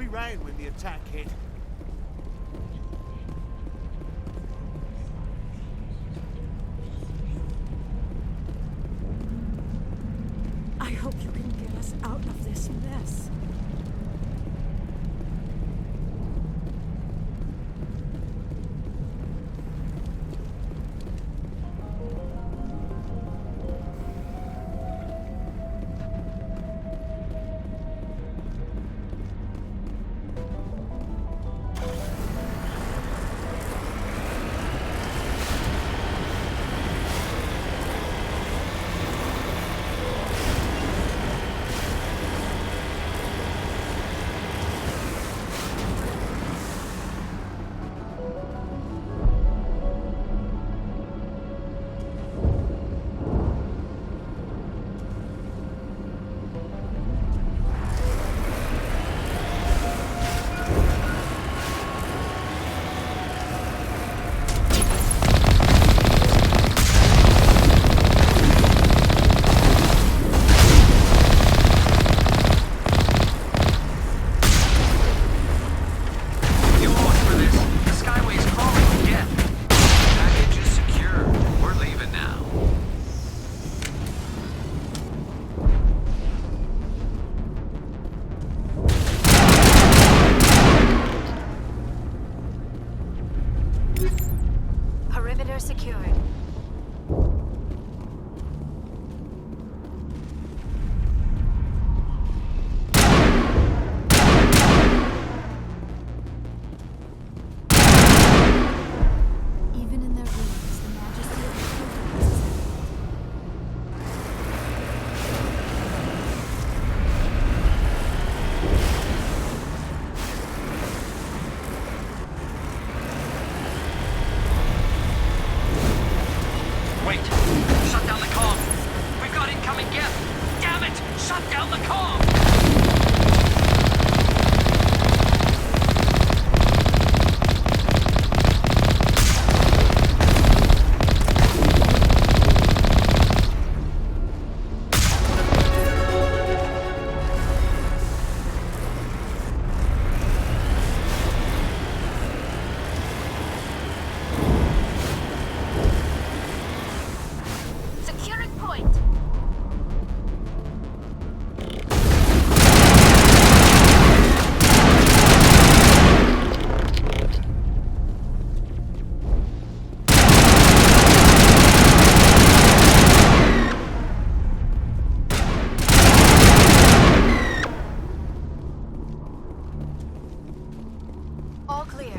We ran when the attack hit. I hope you can get us out of this mess. Perimeter secured. Even in their ruins, the majesty of the Protoss is Wait! Shut down the comm! We've got incoming Geth! Damn it! Shut down the comm! Securing point. All clear.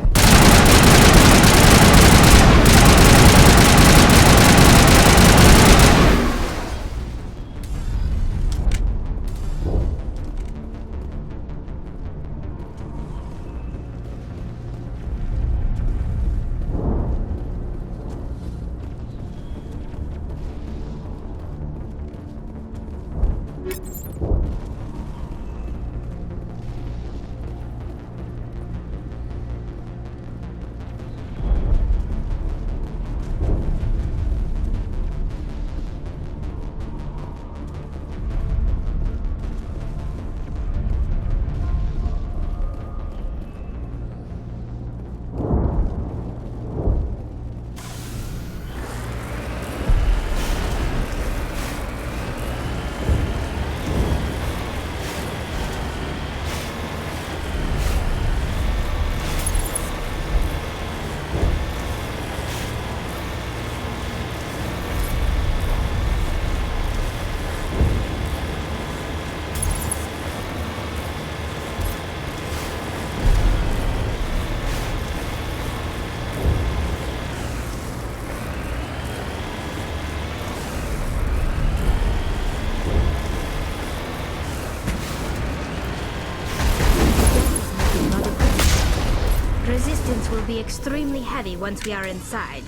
Resistance will be extremely heavy once we are inside.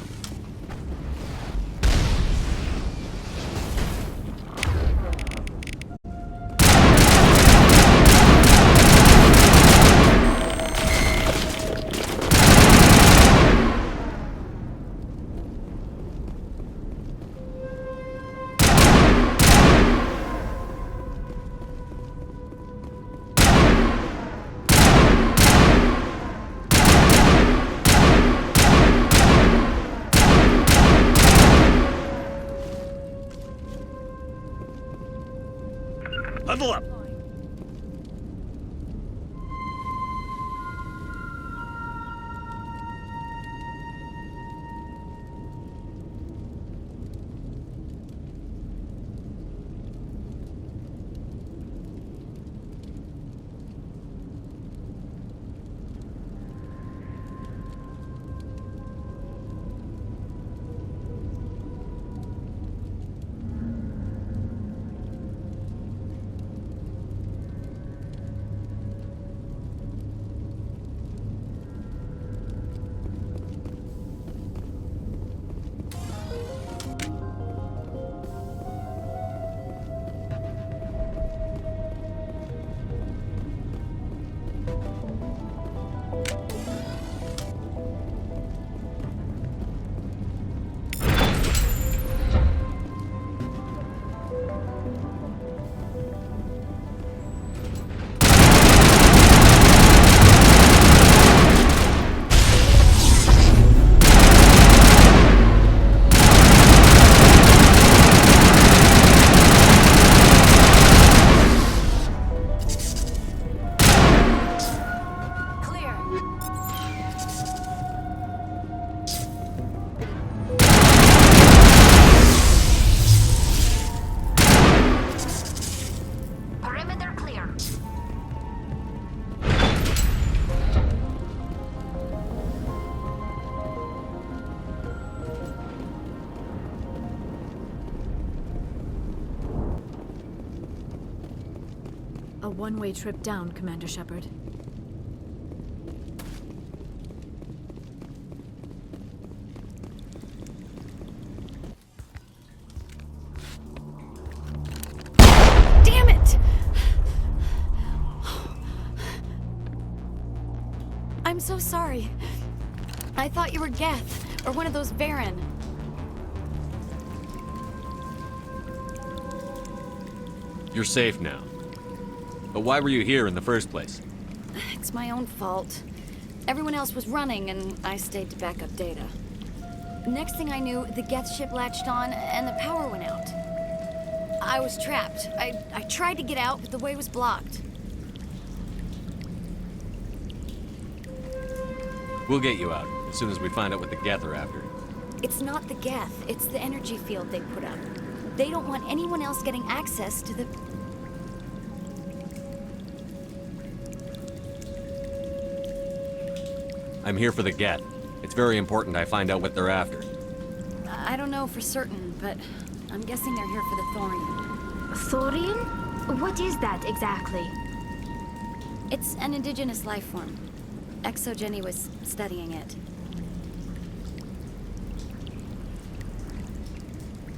A one-way trip down, Commander Shepard. Damn it! I'm so sorry. I thought you were Geth, or one of those Varen. You're safe now. But why were you here in the first place? It's my own fault. Everyone else was running, and I stayed to back up data. Next thing I knew, the Geth ship latched on, and the power went out. I was trapped. I tried to get out, but the way was blocked. We'll get you out, as soon as we find out what the Geth are after. It's not the Geth, it's the energy field they put up. They don't want anyone else getting access to the... I'm here for the Geth. It's very important I find out what they're after. I don't know for certain, but I'm guessing they're here for the thorium. Thorium? What is that exactly? It's an indigenous life form. Exogeny was studying it.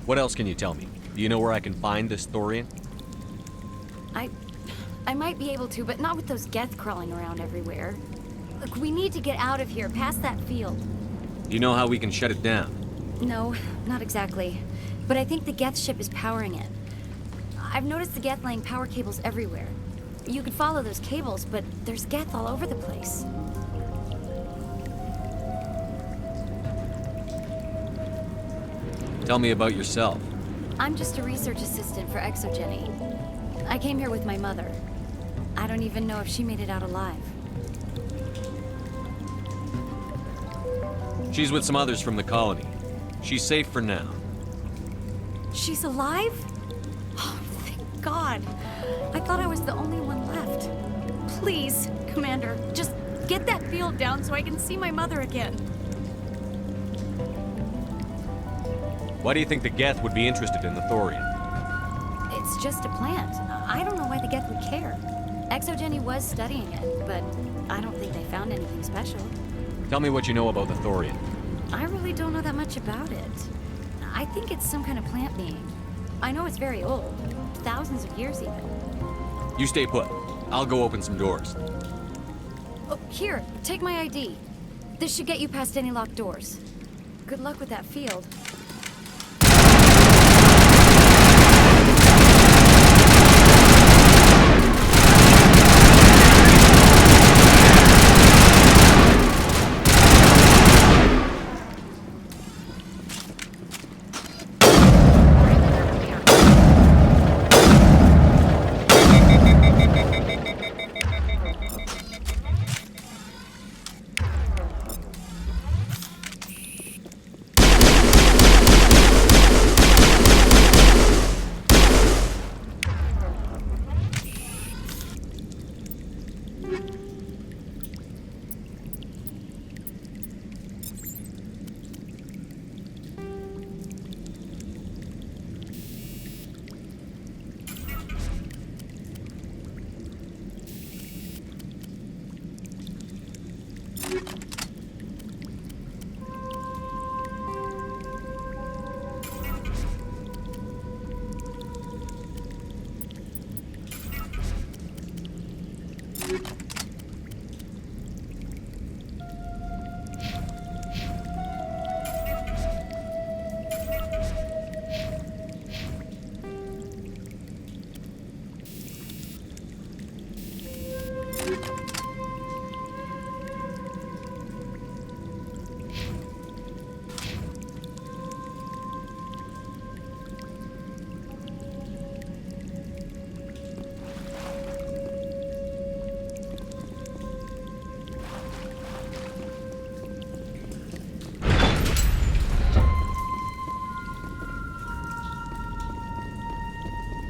What else can you tell me? Do you know where I can find this thorium? I might be able to, but not with those Geth crawling around everywhere. Look, we need to get out of here, past that field. Do you know how we can shut it down? No, not exactly. But I think the Geth ship is powering it. I've noticed the Geth laying power cables everywhere. You could follow those cables, but there's Geth all over the place. Tell me about yourself. I'm just a research assistant for Exogeny. I came here with my mother. I don't even know if she made it out alive. She's with some others from the colony. She's safe for now. She's alive? Oh, thank God. I thought I was the only one left. Please, Commander, just get that field down so I can see my mother again. Why do you think the Geth would be interested in the thorium? It's just a plant. I don't know why the Geth would care. Exogeny was studying it, but I don't think they found anything special. Tell me what you know about the thorium. I really don't know that much about it. I think it's some kind of plant being. I know it's very old. Thousands of years even. You stay put. I'll go open some doors. Oh, here, take my ID. This should get you past any locked doors. Good luck with that field.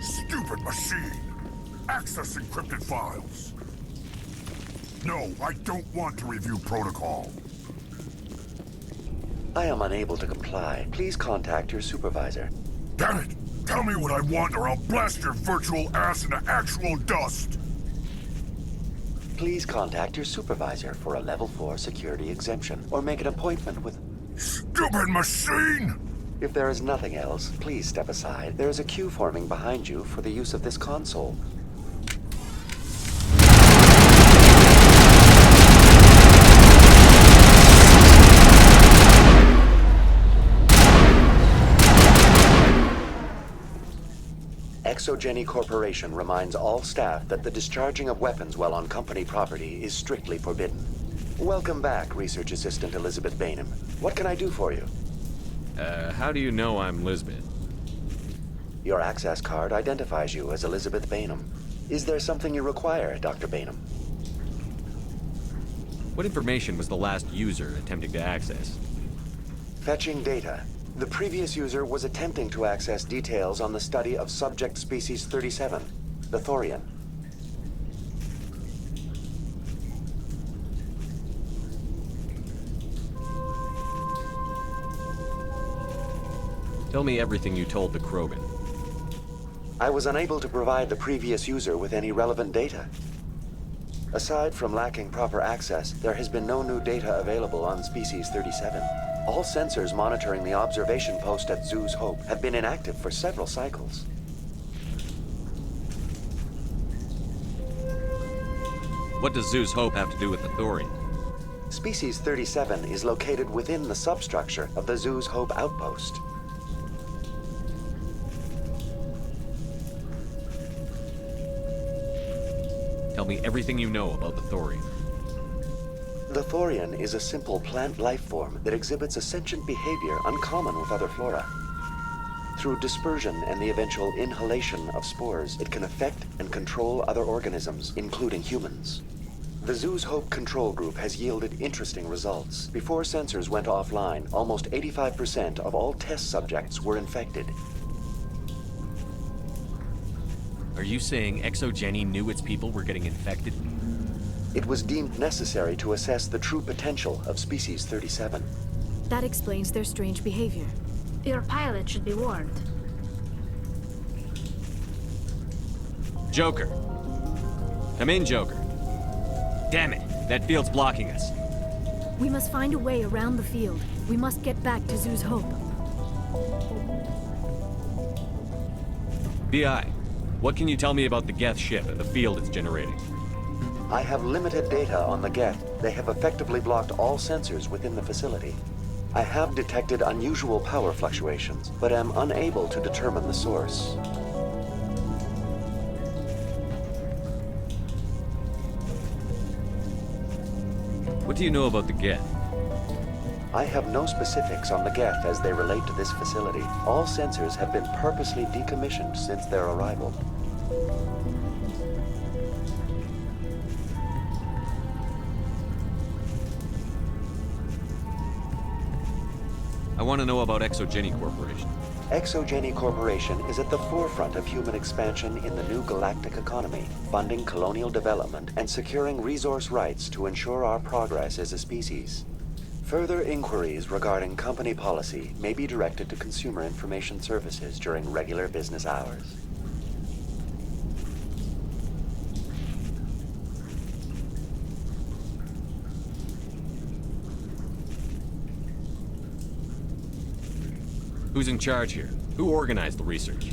Stupid machine! Access encrypted files! No, I don't want to review protocol. I am unable to comply. Please contact your supervisor. Damn it! Tell me what I want or I'll blast your virtual ass into actual dust! Please contact your supervisor for a level 4 security exemption, or make an appointment with... Stupid machine! If there is nothing else, please step aside. There is a queue forming behind you for the use of this console. Exogeny Corporation reminds all staff that the discharging of weapons while on company property is strictly forbidden. Welcome back, Research Assistant Elizabeth Bainham. What can I do for you? How do you know I'm Lisbeth? Your access card identifies you as Elizabeth Bainham. Is there something you require, Dr. Bainham? What information was the last user attempting to access? Fetching data. The previous user was attempting to access details on the study of subject species 37, the Thorian. Tell me everything you told the Krogan. I was unable to provide the previous user with any relevant data. Aside from lacking proper access, there has been no new data available on Species 37. All sensors monitoring the observation post at Zoo's Hope have been inactive for several cycles. What does Zoo's Hope have to do with the Thorian? Species 37 is located within the substructure of the Zoo's Hope outpost. Tell me everything you know about the Thorian. The Thorian is a simple plant life form that exhibits a sentient behavior uncommon with other flora. Through dispersion and the eventual inhalation of spores, it can affect and control other organisms, including humans. The Zoo's Hope control group has yielded interesting results. Before sensors went offline, almost 85% of all test subjects were infected. Are you saying Exogeny knew its people were getting infected? It was deemed necessary to assess the true potential of Species 37. That explains their strange behavior. Your pilot should be warned. Joker. Come in, Joker. Damn it, that field's blocking us. We must find a way around the field. We must get back to Zoo's Hope. BI, what can you tell me about the Geth ship and the field it's generating? I have limited data on the Geth. They have effectively blocked all sensors within the facility. I have detected unusual power fluctuations, but am unable to determine the source. What do you know about the Geth? I have no specifics on the Geth as they relate to this facility. All sensors have been purposely decommissioned since their arrival. I want to know about Exogeny Corporation. Exogeny Corporation is at the forefront of human expansion in the new galactic economy, funding colonial development and securing resource rights to ensure our progress as a species. Further inquiries regarding company policy may be directed to Consumer Information Services during regular business hours. Who's in charge here? Who organized the research?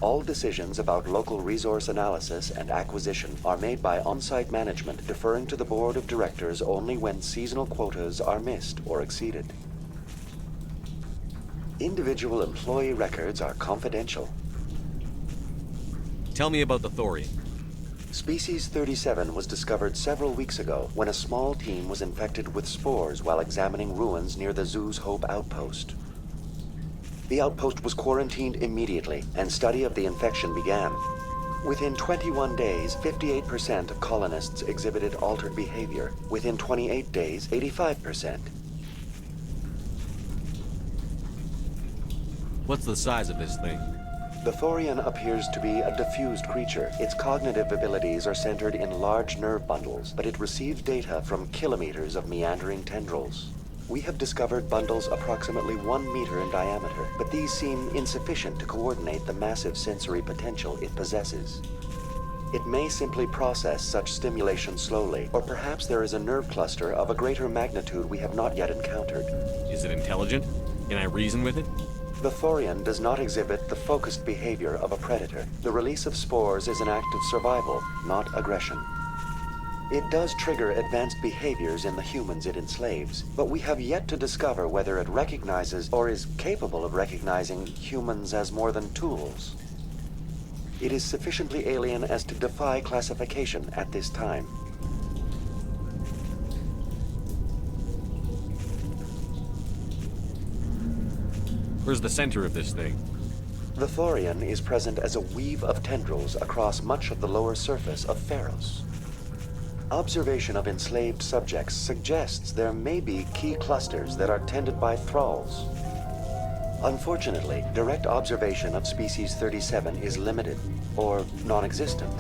All decisions about local resource analysis and acquisition are made by on-site management, deferring to the board of directors only when seasonal quotas are missed or exceeded. Individual employee records are confidential. Tell me about the Thorian. Species 37 was discovered several weeks ago when a small team was infected with spores while examining ruins near the Zoo's Hope outpost. The outpost was quarantined immediately, and study of the infection began. Within 21 days, 58% of colonists exhibited altered behavior. Within 28 days, 85%. What's the size of this thing? The Thorian appears to be a diffused creature. Its cognitive abilities are centered in large nerve bundles, but it receives data from kilometers of meandering tendrils. we have discovered bundles approximately 1 meter in diameter, but these seem insufficient to coordinate the massive sensory potential it possesses. It may simply process such stimulation slowly, or perhaps there is a nerve cluster of a greater magnitude we have not yet encountered. Is it intelligent? Can I reason with it? The Thorian does not exhibit the focused behavior of a predator. The release of spores is an act of survival, not aggression. It does trigger advanced behaviors in the humans it enslaves, but we have yet to discover whether it recognizes or is capable of recognizing humans as more than tools. It is sufficiently alien as to defy classification at this time. Where's the center of this thing? The Thorian is present as a weave of tendrils across much of the lower surface of Pharos. Observation of enslaved subjects suggests there may be key clusters that are tended by thralls. Unfortunately, direct observation of species 37 is limited, or non-existent.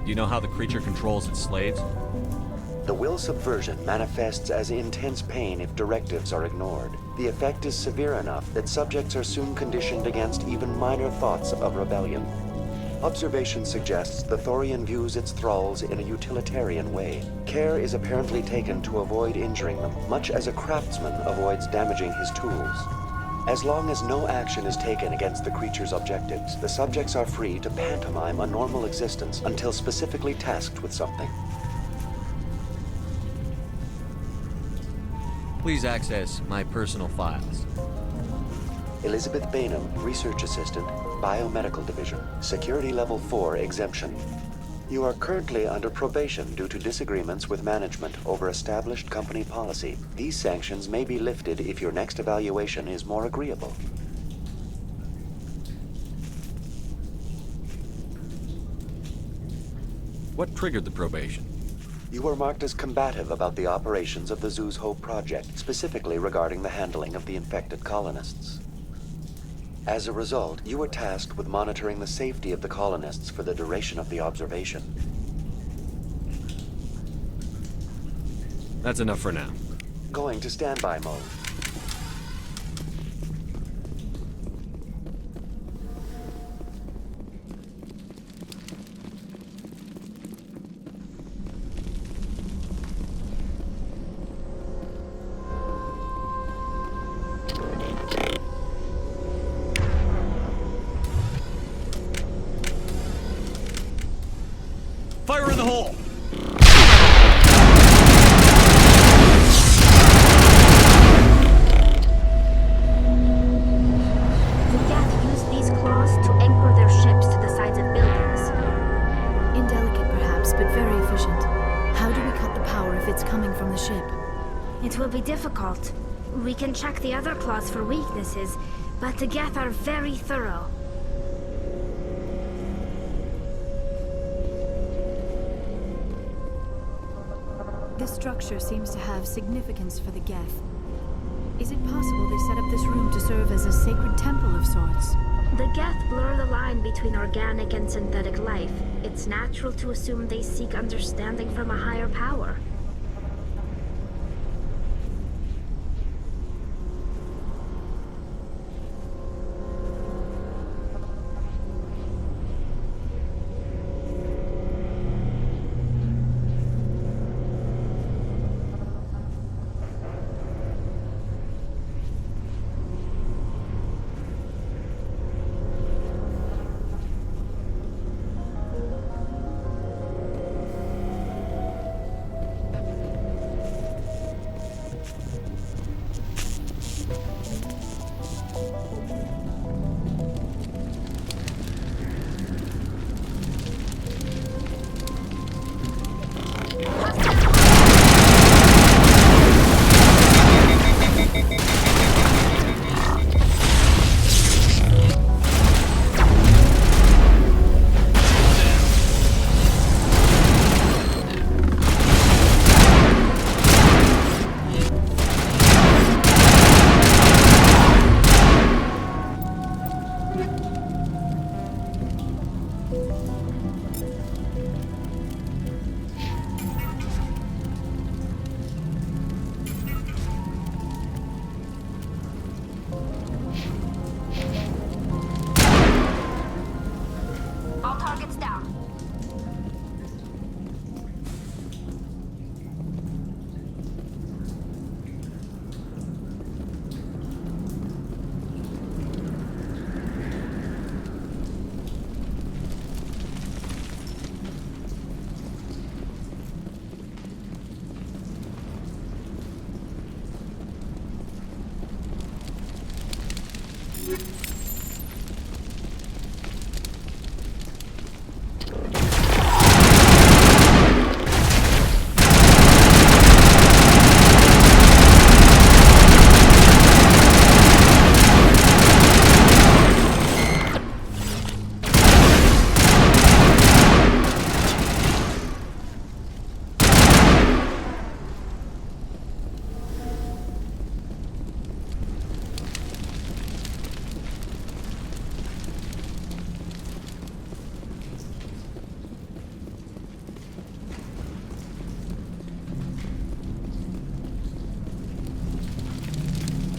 Do you know how the creature controls its slaves? The will subversion manifests as intense pain if directives are ignored. The effect is severe enough that subjects are soon conditioned against even minor thoughts of rebellion. Observation suggests the Thorian views its thralls in a utilitarian way. Care is apparently taken to avoid injuring them, much as a craftsman avoids damaging his tools. As long as no action is taken against the creature's objectives, the subjects are free to pantomime a normal existence until specifically tasked with something. Please access my personal files. Elizabeth Bainham, Research Assistant, Biomedical Division, Security Level 4 exemption. You are currently under probation due to disagreements with management over established company policy. These sanctions may be lifted if your next evaluation is more agreeable. What triggered the probation? You were marked as combative about the operations of the Zoo's Hope project, specifically regarding the handling of the infected colonists. As a result, you were tasked with monitoring the safety of the colonists for the duration of the observation. That's enough for now. Going to standby mode. Fire in the hole! The Geth use these claws to anchor their ships to the sides of buildings. Indelicate perhaps, but very efficient. How do we cut the power if it's coming from the ship? It will be difficult. We can check the other claws for weaknesses, but the Geth are very thorough. This structure seems to have significance for the Geth. Is it possible they set up this room to serve as a sacred temple of sorts? The Geth blur the line between organic and synthetic life. It's natural to assume they seek understanding from a higher power.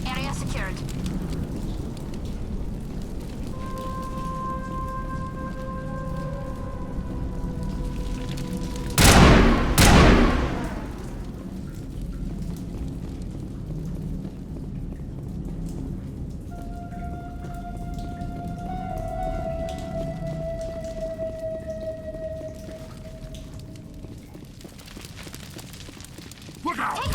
Area secured. Look out!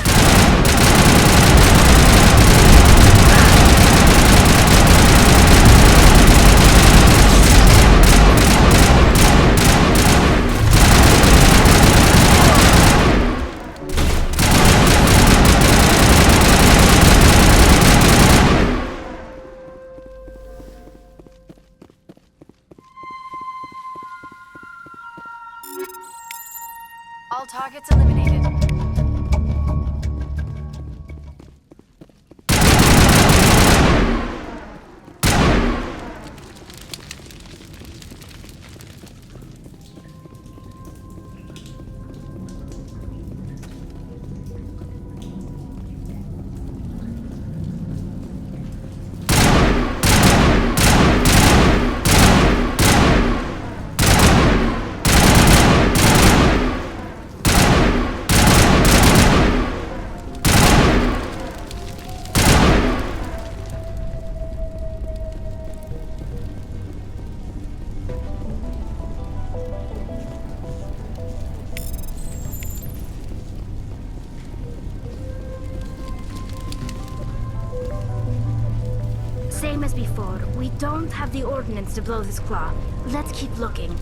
All targets eliminated. Same as before, we don't have the ordnance to blow this claw. Let's keep looking.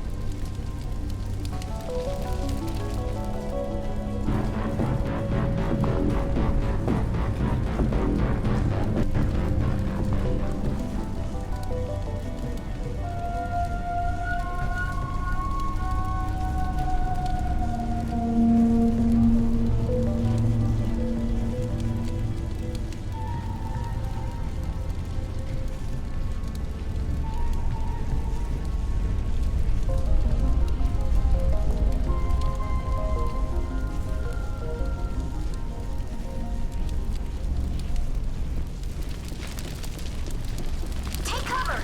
Take cover!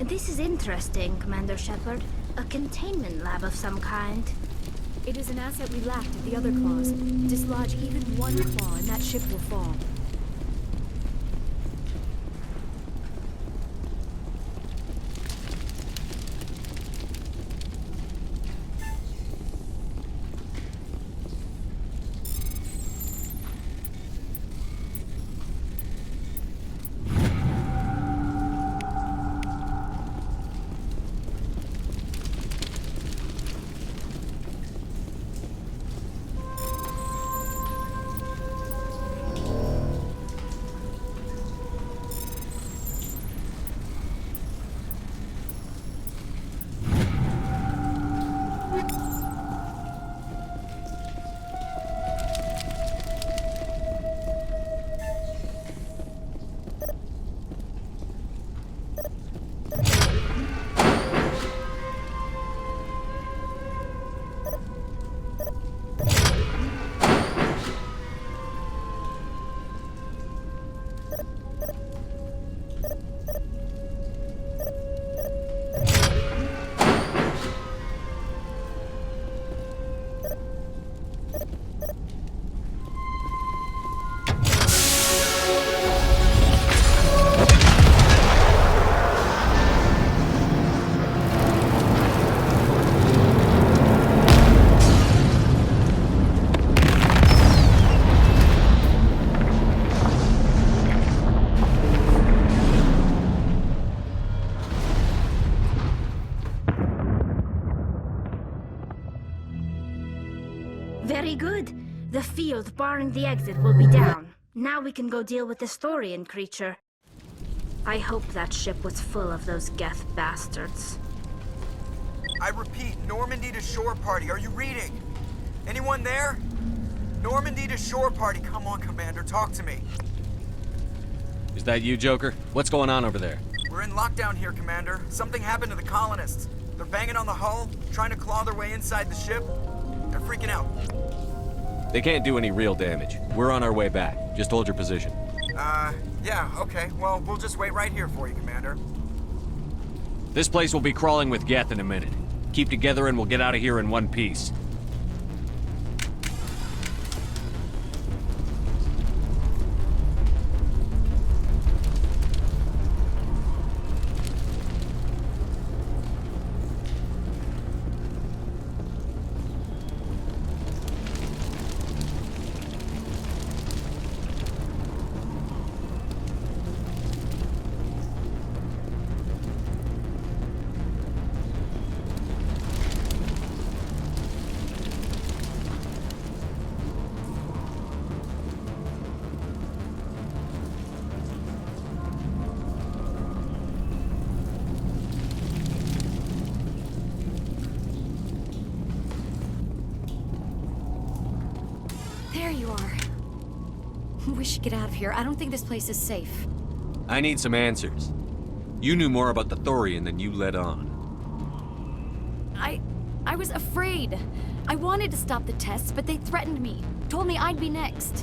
This is interesting, Commander Shepard. A containment lab of some kind. It is an asset we lacked at the other claws. Dislodge even one claw and that ship will fall. good. The field barring the exit will be down. Now we can go deal with this Thorian creature. I hope that ship was full of those Geth bastards. I repeat, Normandy to shore party. Are you reading? Anyone there? Normandy to shore party. Come on, Commander, talk to me. Is that you, Joker? What's going on over there? We're in lockdown here, Commander. Something happened to the colonists. They're banging on the hull, trying to claw their way inside the ship. They're freaking out. They can't do any real damage. We're on our way back. Just hold your position. Yeah, okay. Well, we'll just wait right here for you, Commander. This place will be crawling with Geth in a minute. Keep together and we'll get out of here in one piece. There you are. We should get out of here. I don't think this place is safe. I need some answers. You knew more about the Thorian than you let on. I was afraid. I wanted to stop the tests, but they threatened me. Told me I'd be next.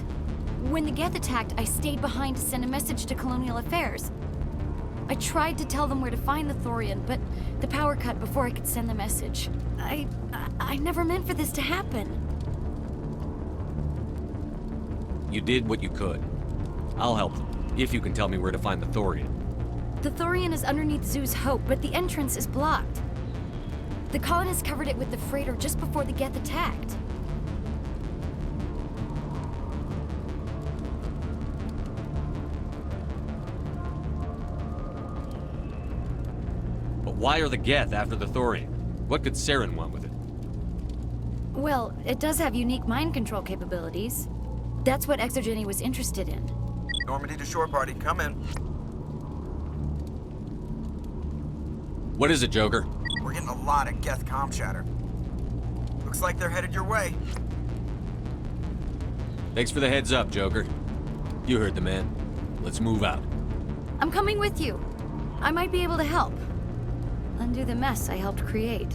When the Geth attacked, I stayed behind to send a message to Colonial Affairs. I tried to tell them where to find the Thorian, but the power cut before I could send the message. I never meant for this to happen. You did what you could. I'll help them, if you can tell me where to find the Thorian. The Thorian is underneath Zoo's Hope, but the entrance is blocked. The colonists covered it with the freighter just before the Geth attacked. But why are the Geth after the Thorian? What could Saren want with it? Well, it does have unique mind control capabilities. That's what Exogeny was interested in. Normandy to shore party. Come in. What is it, Joker? We're getting a lot of Geth comm chatter. Looks like they're headed your way. Thanks for the heads up, Joker. You heard the man. Let's move out. I'm coming with you. I might be able to help. Undo the mess I helped create.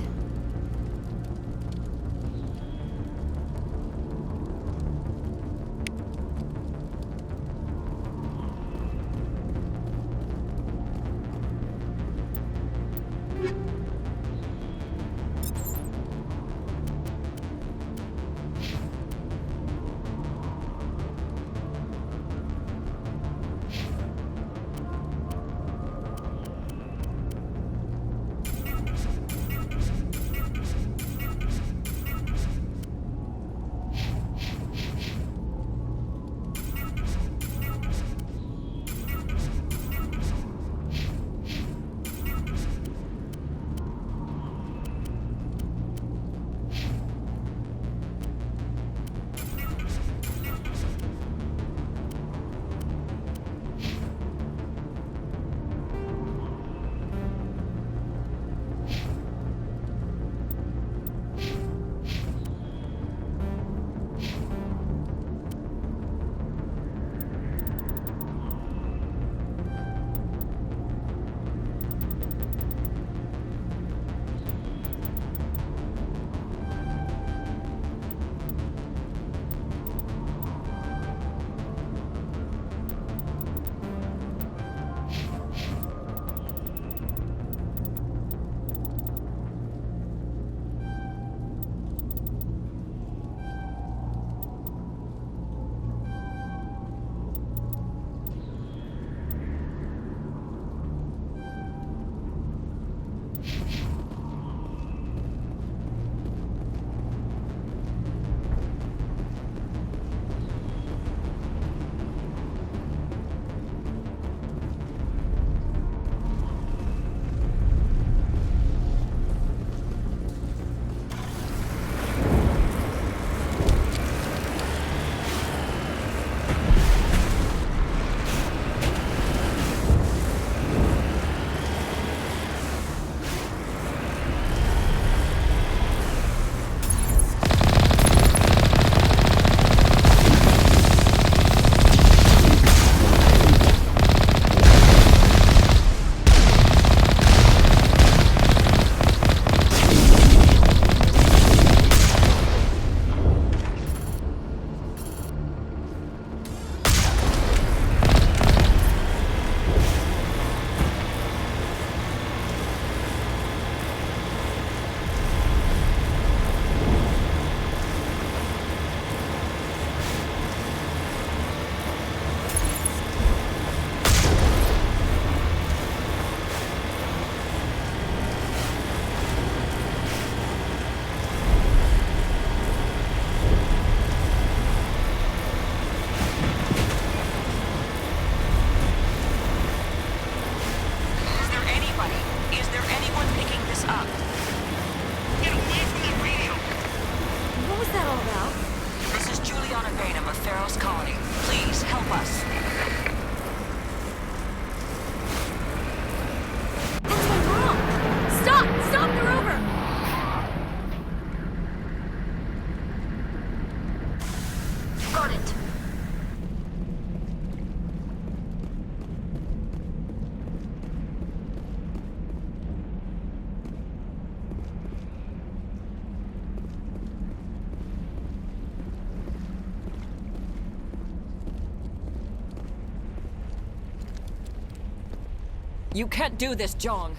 You can't do this, Jong.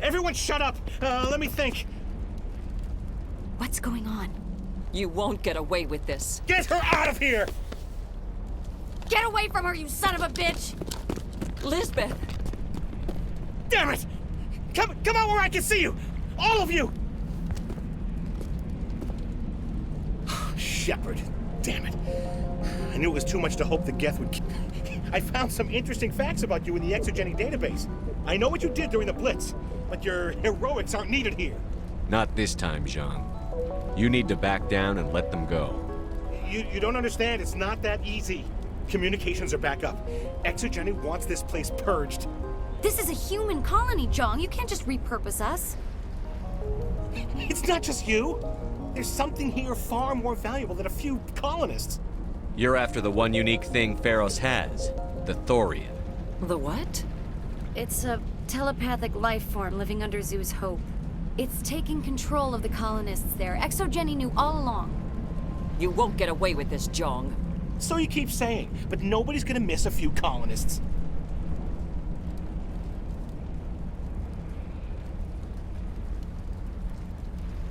Everyone shut up! Let me think. What's going on? You won't get away with this. Get her out of here! Get away from her, you son of a bitch! Lisbeth! Damn it! Come out where I can see you! All of you! Shepard, damn it. I knew it was too much to hope the Geth would... I found some interesting facts about you in the exogenic database. I know what you did during the Blitz, but your heroics aren't needed here. Not this time, Jean. You need to back down and let them go. You don't understand, it's not that easy. Communications are back up. Exogenic wants this place purged. This is a human colony, Jong. You can't just repurpose us. It's not just you. There's something here far more valuable than a few colonists. You're after the one unique thing Pharos has, the Thorian. The what? It's a telepathic life form living under Zoo's hope. It's taking control of the colonists there. Exogeny knew all along. You won't get away with this, Jong. So you keep saying, but nobody's gonna miss a few colonists.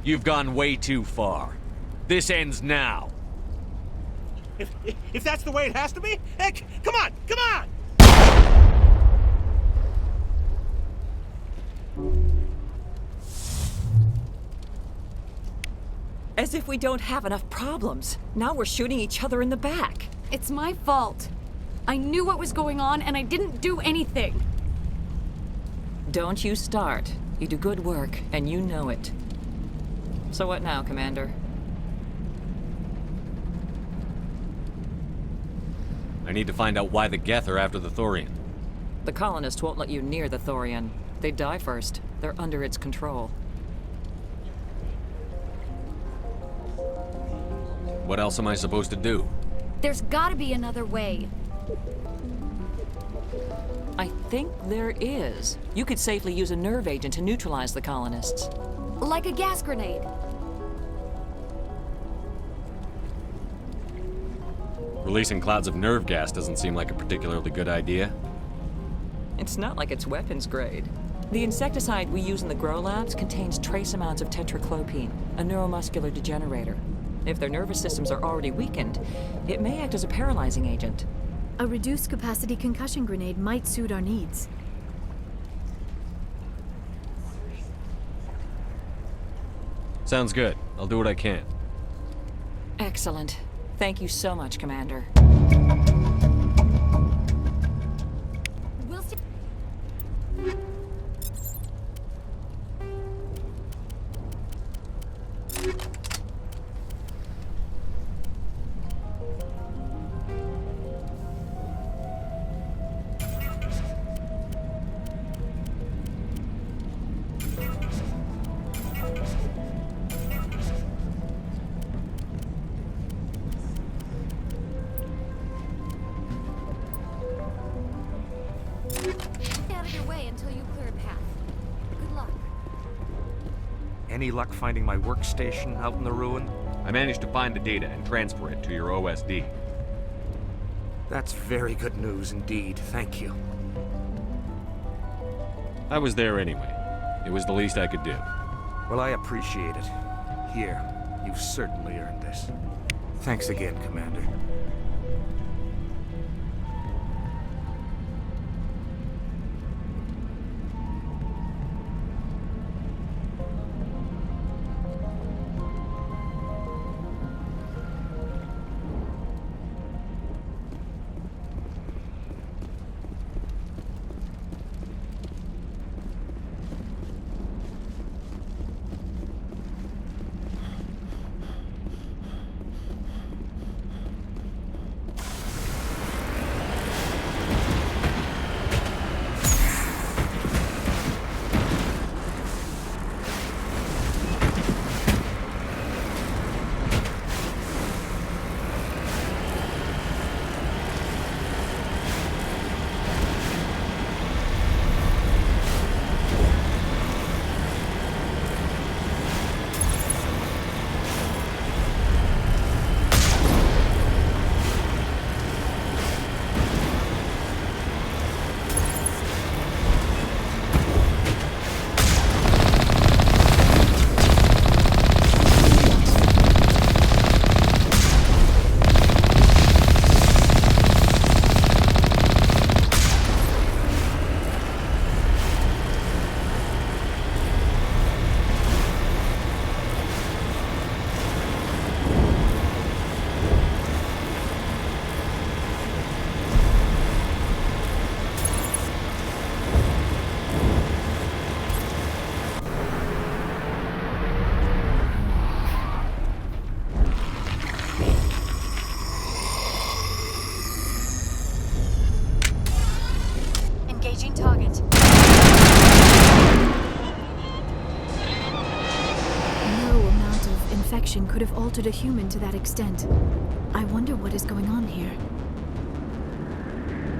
You've gone way too far. This ends now. If that's the way it has to be, heck, come on! As if we don't have enough problems. Now we're shooting each other in the back. It's my fault. I knew what was going on and I didn't do anything. Don't you start. You do good work, and you know it. So what now, Commander? I need to find out why the Geth are after the Thorian. The colonists won't let you near the Thorian. They'd die first. They're under its control. What else am I supposed to do? There's gotta be another way. I think there is. You could safely use a nerve agent to neutralize the colonists. Like a gas grenade. Releasing clouds of nerve gas doesn't seem like a particularly good idea. It's not like it's weapons grade. The insecticide we use in the grow labs contains trace amounts of tetraclopine, a neuromuscular degenerator. If their nervous systems are already weakened, it may act as a paralyzing agent. A reduced capacity concussion grenade might suit our needs. Sounds good. I'll do what I can. Excellent. Thank you so much, Commander. We'll see. Get out of your way until you clear a path. Good luck. Any luck finding my workstation out in the ruin? I managed to find the data and transfer it to your OSD. That's very good news indeed, thank you. I was there anyway. It was the least I could do. Well, I appreciate it. Here, you've certainly earned this. Thanks again, Commander. Engaging target. No amount of infection could have altered a human to that extent. I wonder what is going on here.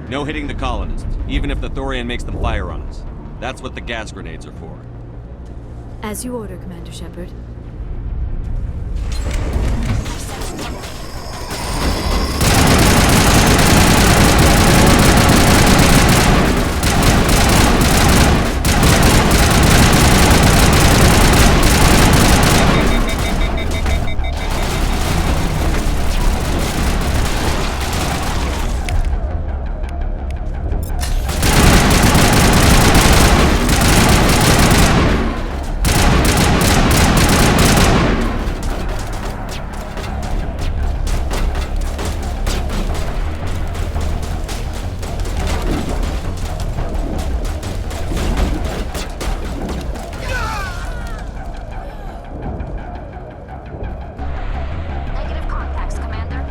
No hitting the colonists, even if the Thorian makes them fire on us. That's what the gas grenades are for. As you order, Commander Shepard. Negative contacts, Commander.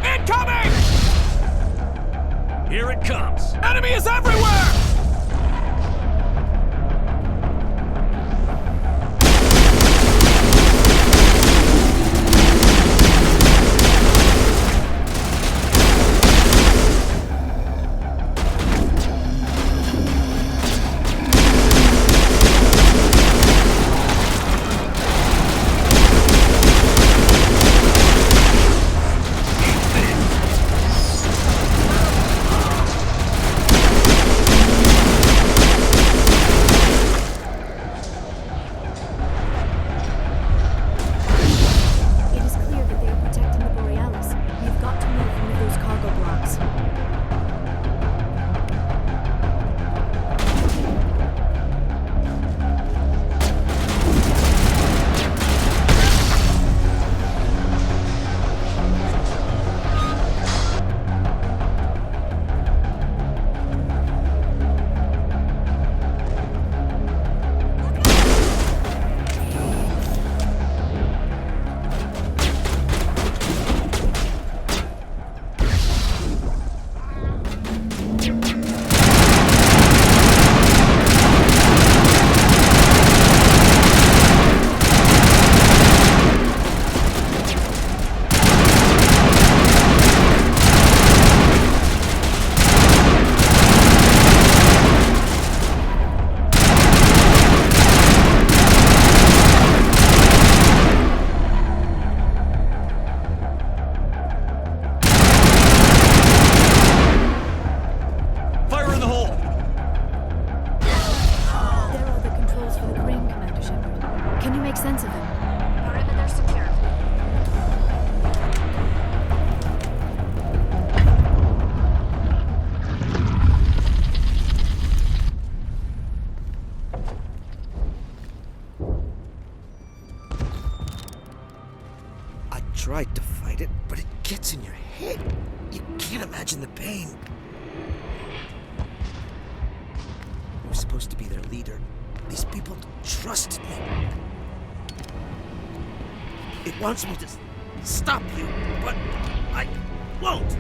Incoming! Here it comes. Enemy is everywhere! It is clear that they are protecting the Borealis. We've got to move one of those cargo blocks. Fire in the hole! There are the controls for the crane, Commander Shepard. Can you make sense of them? Perimeter secured. tried to fight it, but it gets in your head. You can't imagine the pain. I was supposed to be their leader. These people trusted me. It wants me to stop you, but I won't.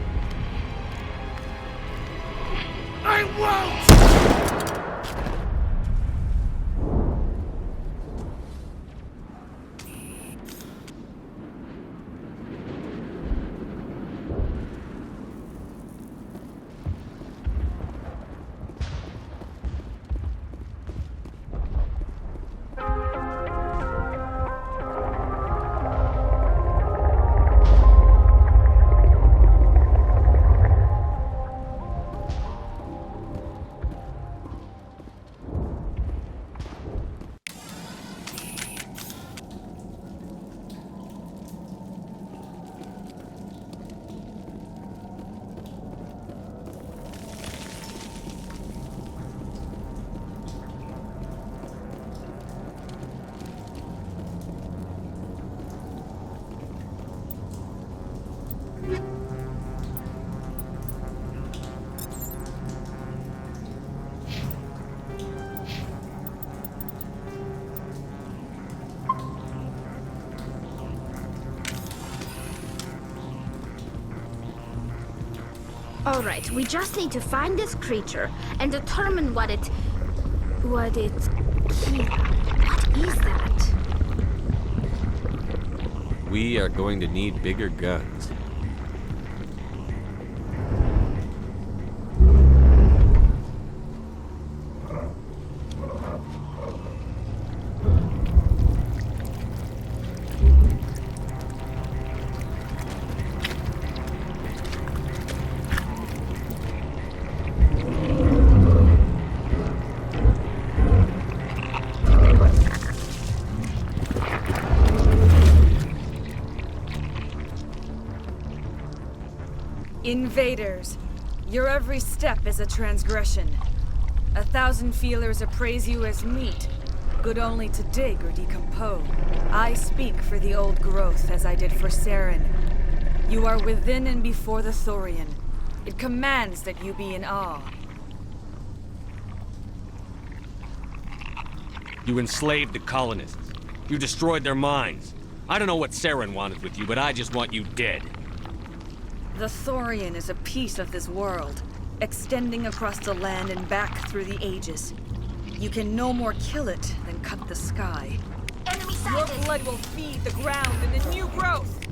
I won't! Alright, we just need to find this creature and determine what it... What is that? We are going to need bigger guns. Invaders, your every step is a transgression. 1,000 feelers appraise you as meat, good only to dig or decompose. I speak for the old growth as I did for Saren. You are within and before the Thorian. It commands that you be in awe. You enslaved the colonists. You destroyed their minds. I don't know what Saren wanted with you, but I just want you dead. The Thorian is a piece of this world, extending across the land and back through the ages. You can no more kill it than cut the sky. Enemy Your sighted! blood will feed the ground and the new growth!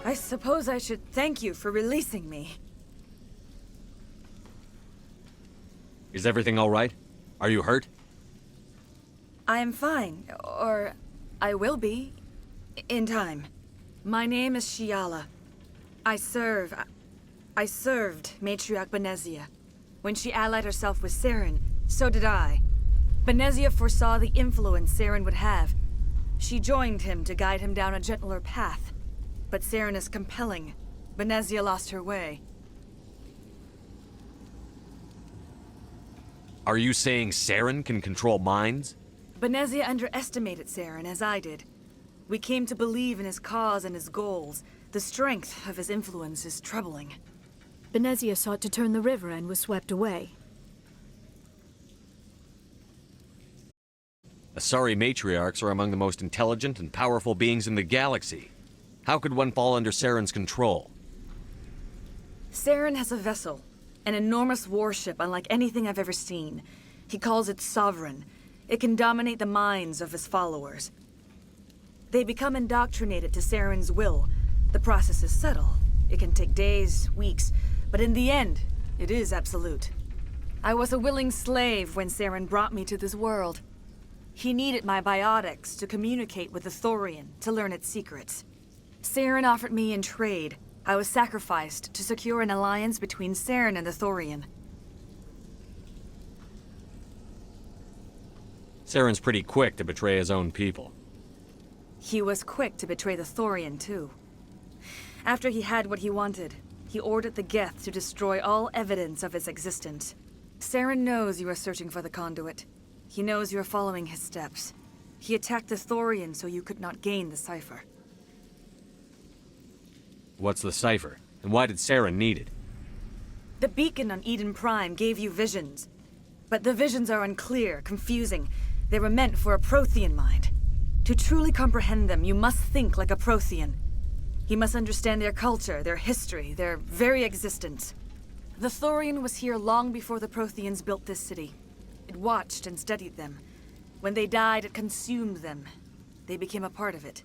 I suppose I should thank you for releasing me. Is everything all right? Are you hurt? I am fine, or I will be, in time. My name is Shiala. I served Matriarch Benezia. When she allied herself with Saren, so did I. Benezia foresaw the influence Saren would have. She joined him to guide him down a gentler path. But Saren is compelling. Benezia lost her way. Are you saying Saren can control minds? Benezia underestimated Saren, as I did. We came to believe in his cause and his goals. The strength of his influence is troubling. Benezia sought to turn the river and was swept away. Asari matriarchs are among the most intelligent and powerful beings in the galaxy. How could one fall under Saren's control? Saren has a vessel, an enormous warship unlike anything I've ever seen. He calls it Sovereign. It can dominate the minds of his followers. They become indoctrinated to Saren's will. The process is subtle. It can take days, weeks, but in the end, it is absolute. I was a willing slave when Saren brought me to this world. He needed my biotics to communicate with the Thorian, to learn its secrets. Saren offered me in trade. I was sacrificed to secure an alliance between Saren and the Thorian. Saren's pretty quick to betray his own people. He was quick to betray the Thorian, too. After he had what he wanted, he ordered the Geth to destroy all evidence of its existence. Saren knows you are searching for the conduit. He knows you are following his steps. He attacked the Thorian so you could not gain the cipher. What's the cipher? And why did Saren need it? The beacon on Eden Prime gave you visions. But the visions are unclear, confusing. They were meant for a Prothean mind. To truly comprehend them, you must think like a Prothean. You must understand their culture, their history, their very existence. The Thorian was here long before the Protheans built this city. It watched and studied them. When they died, it consumed them. They became a part of it.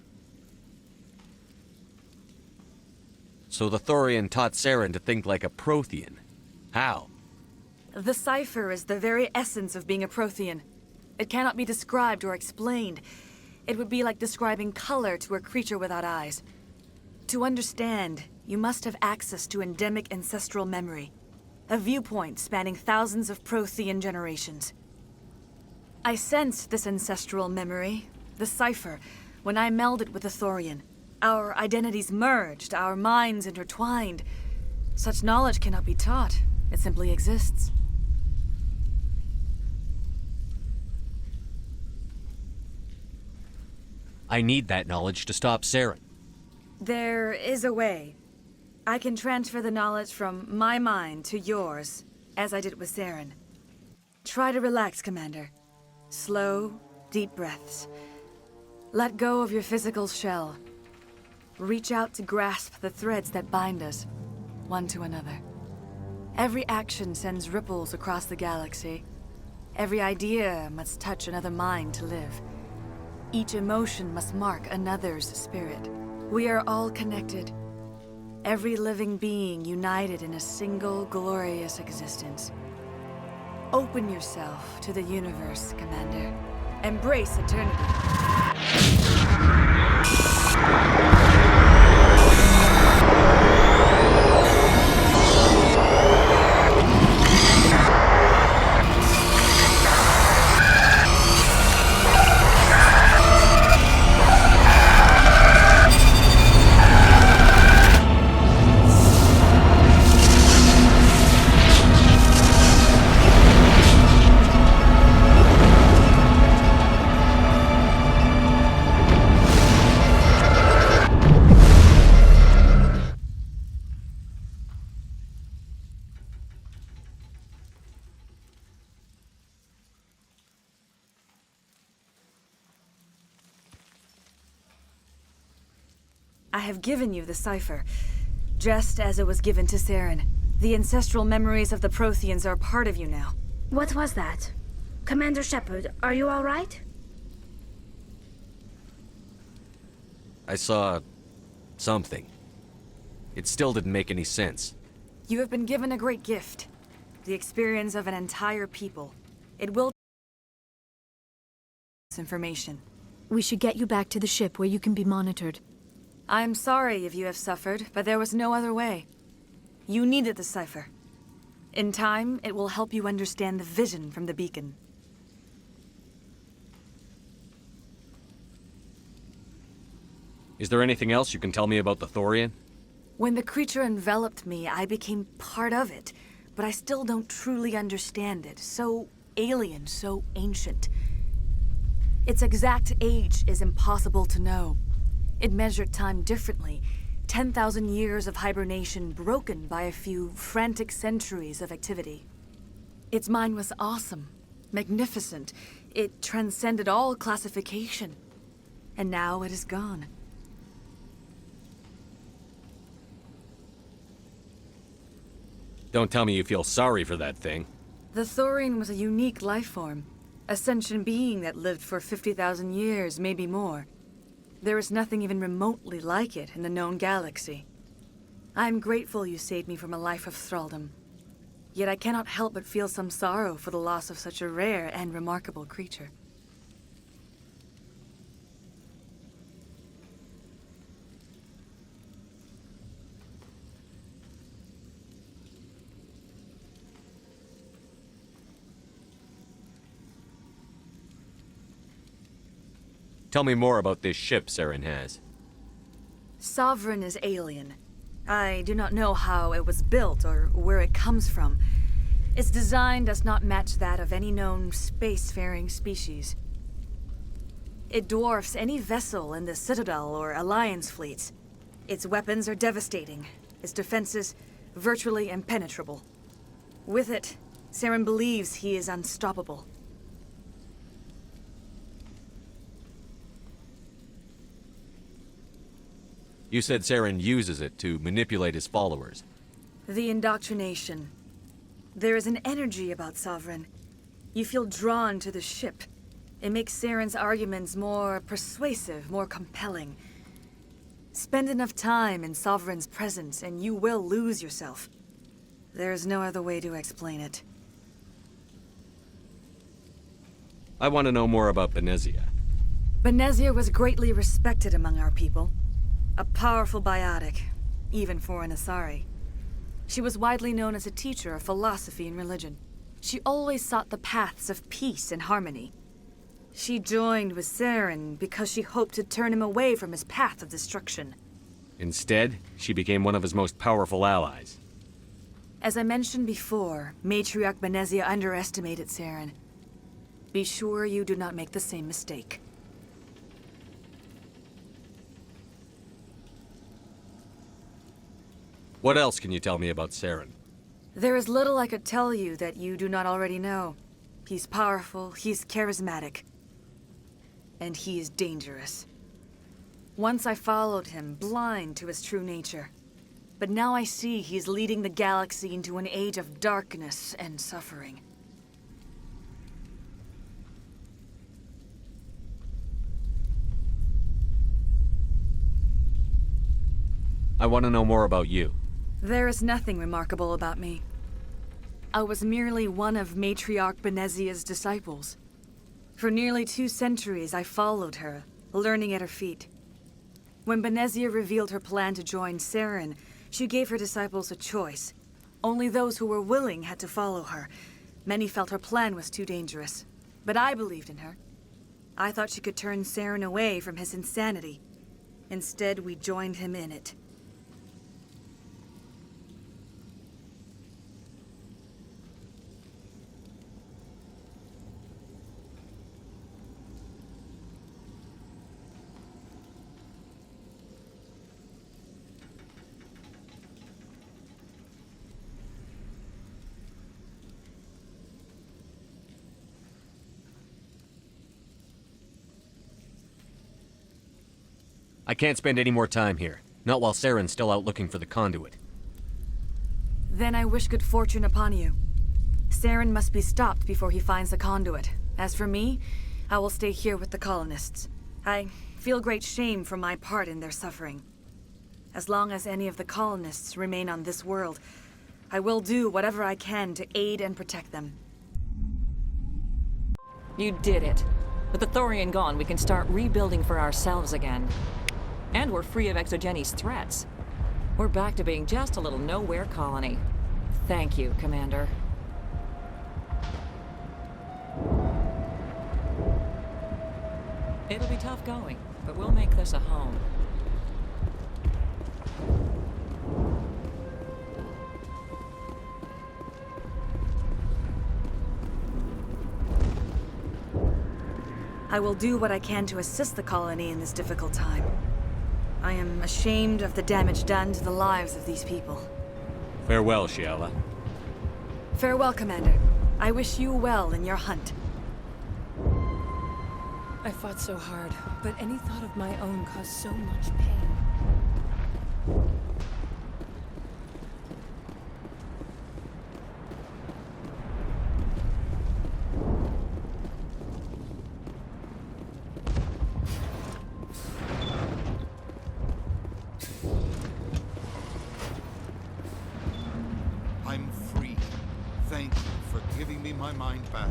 So the Thorian taught Saren to think like a Prothean. How? The cipher is the very essence of being a Prothean. It cannot be described or explained. It would be like describing color to a creature without eyes. To understand, you must have access to endemic ancestral memory, a viewpoint spanning thousands of Prothean generations. I sensed this ancestral memory, the cipher, when I melded with the Thorian. Our identities merged, our minds intertwined. Such knowledge cannot be taught. It simply exists. I need that knowledge to stop Saren. There is a way. I can transfer the knowledge from my mind to yours, as I did with Saren. Try to relax, Commander. Slow, deep breaths. Let go of your physical shell. Reach out to grasp the threads that bind us, one to another. Every action sends ripples across the galaxy. Every idea must touch another mind to live. Each emotion must mark another's spirit. We are all connected. Every living being united in a single glorious existence. Open yourself to the universe, Commander. Embrace eternity. I have given you the cipher, just as it was given to Saren. The ancestral memories of the Protheans are part of you now. What was that? Commander Shepard, are you all right? I saw something. It still didn't make any sense. You have been given a great gift. The experience of an entire people. It will information. We should get you back to the ship where you can be monitored. I'm sorry if you have suffered, but there was no other way. You needed the cipher. In time, it will help you understand the vision from the beacon. Is there anything else you can tell me about the Thorian? When the creature enveloped me, I became part of it, but I still don't truly understand it. So alien, so ancient. Its exact age is impossible to know. It measured time differently. 10,000 years of hibernation broken by a few frantic centuries of activity. Its mind was awesome, magnificent. It transcended all classification. And now it is gone. Don't tell me you feel sorry for that thing. The Thorian was a unique life form. A sentient being that lived for 50,000 years, maybe more. There is nothing even remotely like it in the known galaxy. I'm grateful you saved me from a life of thraldom. Yet I cannot help but feel some sorrow for the loss of such a rare and remarkable creature. Tell me more about this ship Saren has. Sovereign is alien. I do not know how it was built or where it comes from. Its design does not match that of any known spacefaring species. It dwarfs any vessel in the Citadel or Alliance fleets. Its weapons are devastating, its defenses virtually impenetrable. With it, Saren believes he is unstoppable. You said Saren uses it to manipulate his followers. The indoctrination. There is an energy about Sovereign. You feel drawn to the ship. It makes Saren's arguments more persuasive, more compelling. Spend enough time in Sovereign's presence and you will lose yourself. There is no other way to explain it. I want to know more about Benezia. Benezia was greatly respected among our people. A powerful biotic, even for an Asari. She was widely known as a teacher of philosophy and religion. She always sought the paths of peace and harmony. She joined with Saren because she hoped to turn him away from his path of destruction. Instead, she became one of his most powerful allies. As I mentioned before, Matriarch Benezia underestimated Saren. Be sure you do not make the same mistake. What else can you tell me about Saren? There is little I could tell you that you do not already know. He's powerful, he's charismatic, and he is dangerous. Once I followed him, blind to his true nature. But now I see he's leading the galaxy into an age of darkness and suffering. I want to know more about you. There is nothing remarkable about me. I was merely one of Matriarch Benezia's disciples. For nearly 2 centuries, I followed her, learning at her feet. When Benezia revealed her plan to join Saren, she gave her disciples a choice. Only those who were willing had to follow her. Many felt her plan was too dangerous, but I believed in her. I thought she could turn Saren away from his insanity. Instead, we joined him in it. I can't spend any more time here. Not while Saren's still out looking for the conduit. Then I wish good fortune upon you. Saren must be stopped before he finds the conduit. As for me, I will stay here with the colonists. I feel great shame for my part in their suffering. As long as any of the colonists remain on this world, I will do whatever I can to aid and protect them. You did it. With the Thorian gone, we can start rebuilding for ourselves again. And we're free of Exogeni's threats. We're back to being just a little nowhere colony. Thank you, Commander. It'll be tough going, but we'll make this a home. I will do what I can to assist the colony in this difficult time. I am ashamed of the damage done to the lives of these people. Farewell, Shiala. Farewell, Commander. I wish you well in your hunt. I fought so hard, but any thought of my own caused so much pain. I'm free. Thank you for giving me my mind back.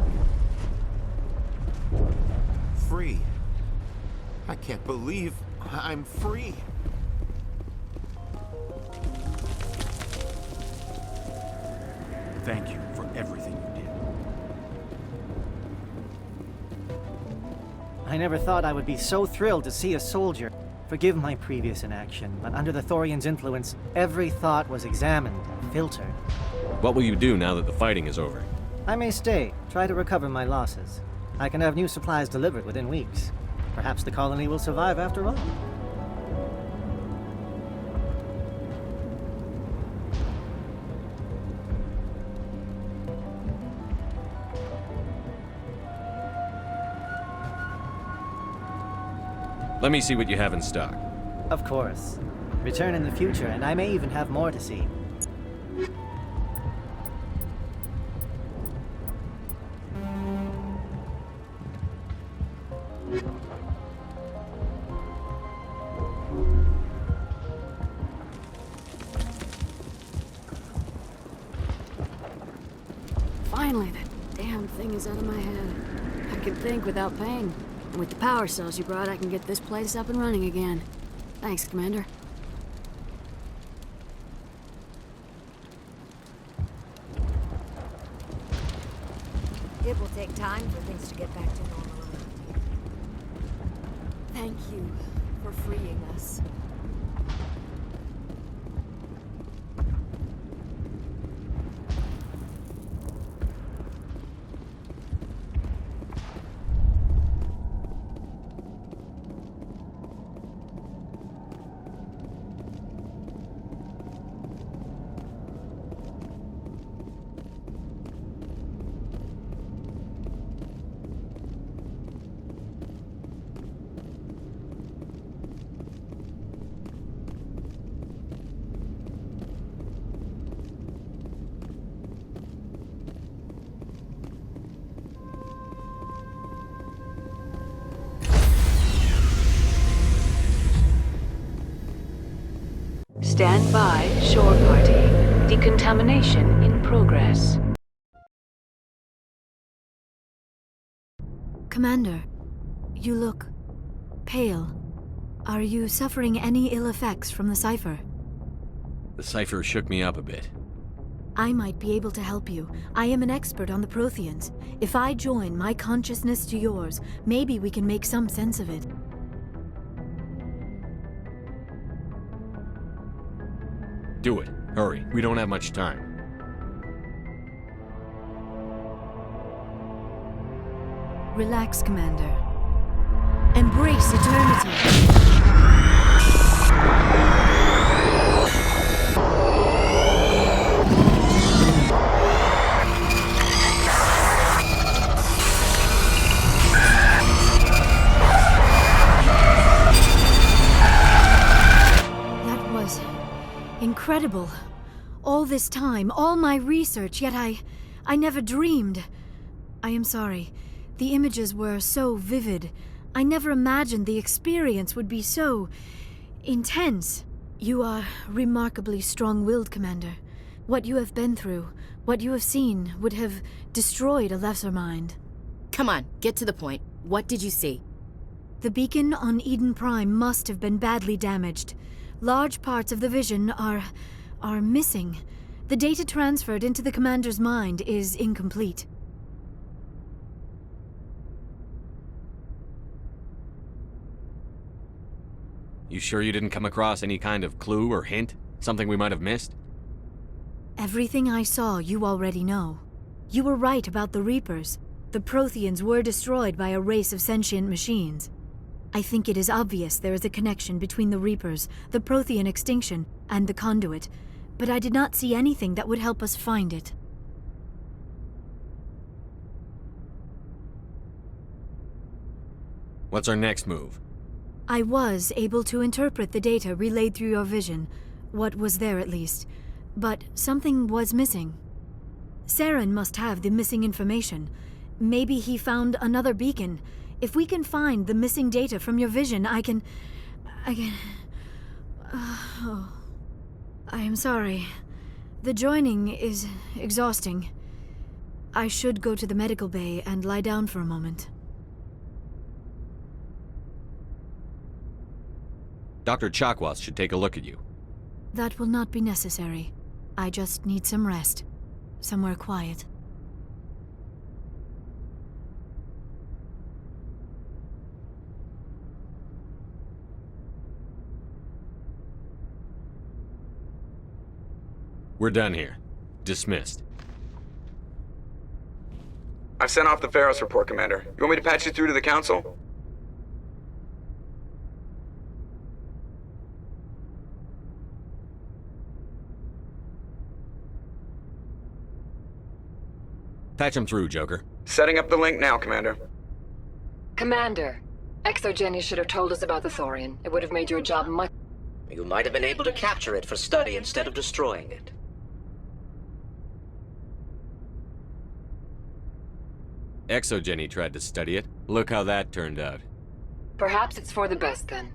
Free? I can't believe I'm free. Thank you for everything you did. I never thought I would be so thrilled to see a soldier. Forgive my previous inaction, but under the Thorian's influence, every thought was examined and filtered. What will you do now that the fighting is over? I may stay, try to recover my losses. I can have new supplies delivered within weeks. Perhaps the colony will survive after all. Let me see what you have in stock. Of course. Return in the future, and I may even have more to see. Finally, that damn thing is out of my head. I can think without pain. And with the power cells you brought, I can get this place up and running again. Thanks, Commander. It will take time for things to get back to normal around here. Thank you for freeing us. Stand by, shore party. Decontamination in progress. Commander, you look pale. Are you suffering any ill effects from the cipher? The cipher shook me up a bit. I might be able to help you. I am an expert on the Protheans. If I join my consciousness to yours, maybe we can make some sense of it. Do it. Hurry. We don't have much time. Relax, Commander. Embrace eternity. Incredible. All this time, all my research, yet I never dreamed. I am sorry. The images were so vivid. I never imagined the experience would be so intense. You are remarkably strong-willed, Commander. What you have been through, what you have seen, would have destroyed a lesser mind. Come on, get to the point. What did you see? The beacon on Eden Prime must have been badly damaged. Large parts of the vision are missing. The data transferred into the commander's mind is incomplete. You sure you didn't come across any kind of clue or hint? Something we might have missed? Everything I saw you already know. You were right about the Reapers. The Protheans were destroyed by a race of sentient machines. I think it is obvious there is a connection between the Reapers, the Prothean extinction, and the Conduit, but I did not see anything that would help us find it. What's our next move? I was able to interpret the data relayed through your vision, what was there at least, but something was missing. Saren must have the missing information. Maybe he found another beacon. If we can find the missing data from your vision, I can... I am sorry. The joining is exhausting. I should go to the medical bay and lie down for a moment. Dr. Chakwas should take a look at you. That will not be necessary. I just need some rest. Somewhere quiet. We're done here. Dismissed. I've sent off the Pharos report, Commander. You want me to patch you through to the Council? Patch him through, Joker. Setting up the link now, Commander. Commander, Exogeny should have told us about the Thorian. It would have made your job much... You might have been able to capture it for study instead of destroying it. Exogeny tried to study it. Look how that turned out. Perhaps it's for the best, then.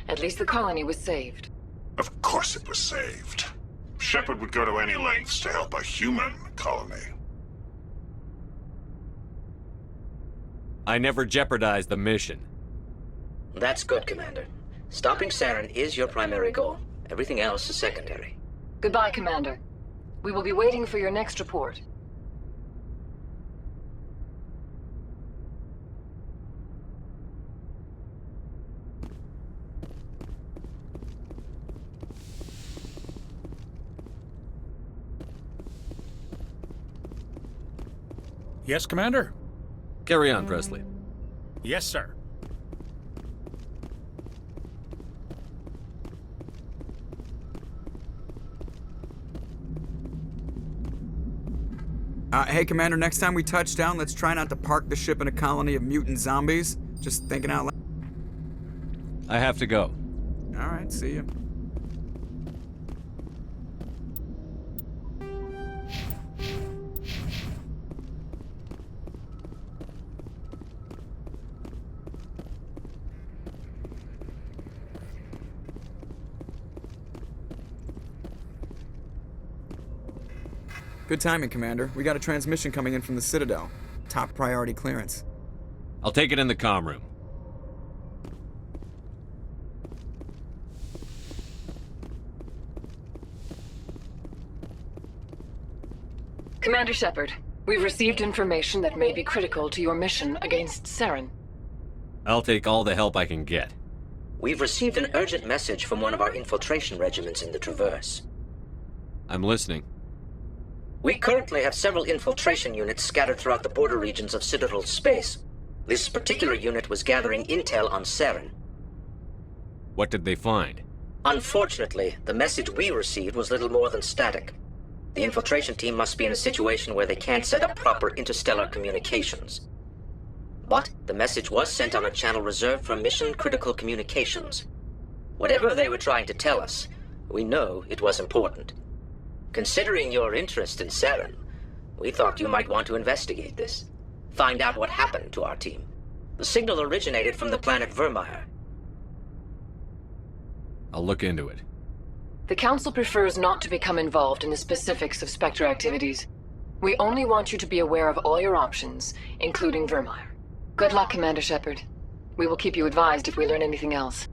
At least the colony was saved. Of course it was saved. Shepard would go to any lengths to help a human colony. I never jeopardized the mission. That's good, Commander. Stopping Saren is your primary goal. Everything else is secondary. Goodbye, Commander. We will be waiting for your next report. Yes, Commander? Carry on, Presley. Yes, sir. Hey, Commander, next time we touch down, let's try not to park the ship in a colony of mutant zombies. Just thinking out loud. I have to go. All right, see you. Good timing, Commander. We got a transmission coming in from the Citadel. Top priority clearance. I'll take it in the comm room. Commander Shepard, we've received information that may be critical to your mission against Saren. I'll take all the help I can get. We've received an urgent message from one of our infiltration regiments in the Traverse. I'm listening. We currently have several infiltration units scattered throughout the border regions of Citadel space. This particular unit was gathering intel on Saren. What did they find? Unfortunately, the message we received was little more than static. The infiltration team must be in a situation where they can't set up proper interstellar communications. But the message was sent on a channel reserved for mission-critical communications. Whatever they were trying to tell us, we know it was important. Considering your interest in Saren, we thought you might want to investigate this. Find out what happened to our team. The signal originated from the planet Vermeer. I'll look into it. The Council prefers not to become involved in the specifics of Spectre activities. We only want you to be aware of all your options, including Vermeer. Good luck, Commander Shepard. We will keep you advised if we learn anything else.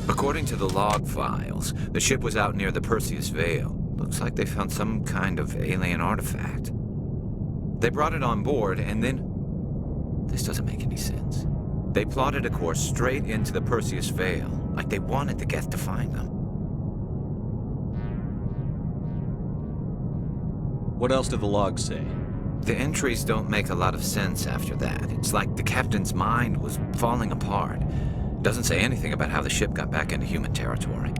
According to the log files, the ship was out near the Perseus Veil. Looks like they found some kind of alien artifact. They brought it on board, and then... This doesn't make any sense. They plotted a course straight into the Perseus Veil, like they wanted the Geth to find them. What else do the logs say? The entries don't make a lot of sense after that. It's like the captain's mind was falling apart. Doesn't say anything about how the ship got back into human territory.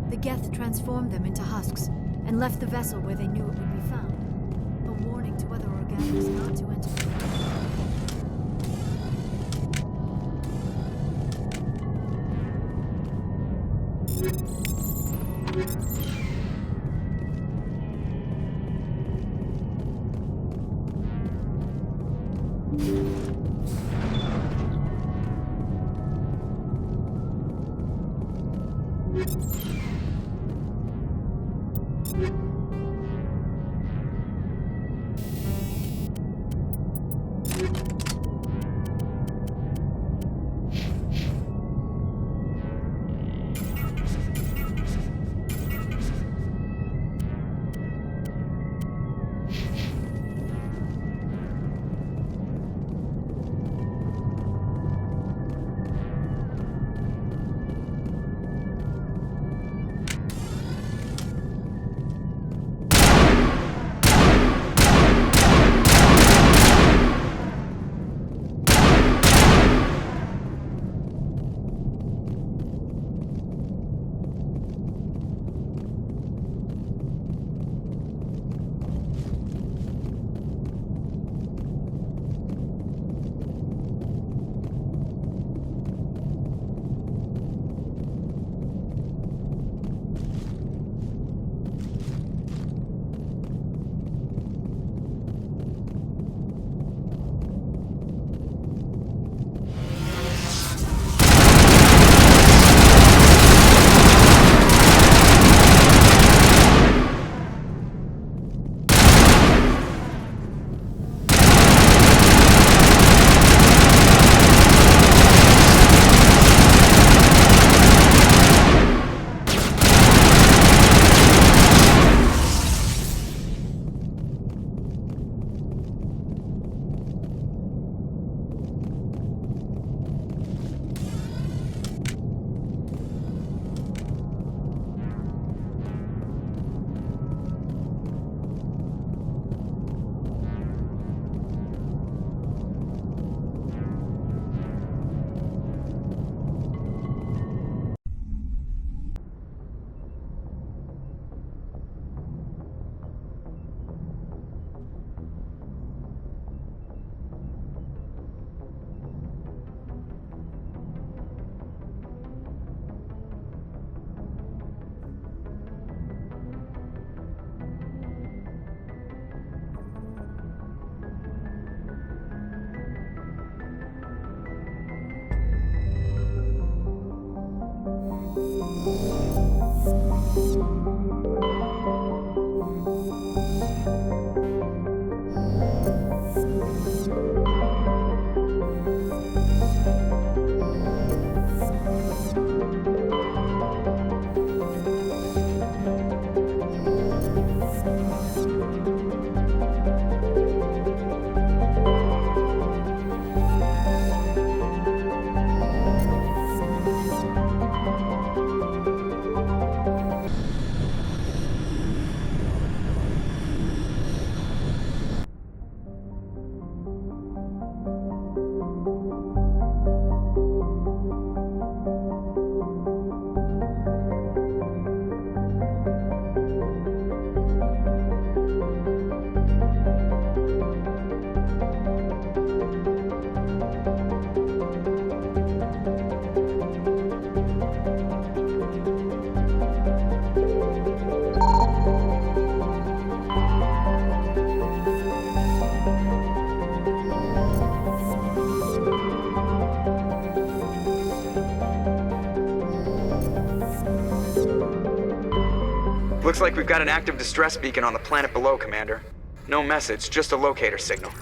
The Geth transformed them into husks and left the vessel where they knew it would be found. A warning to other organics not to enter. Looks like we've got an active distress beacon on the planet below, Commander. No message, just a locator signal.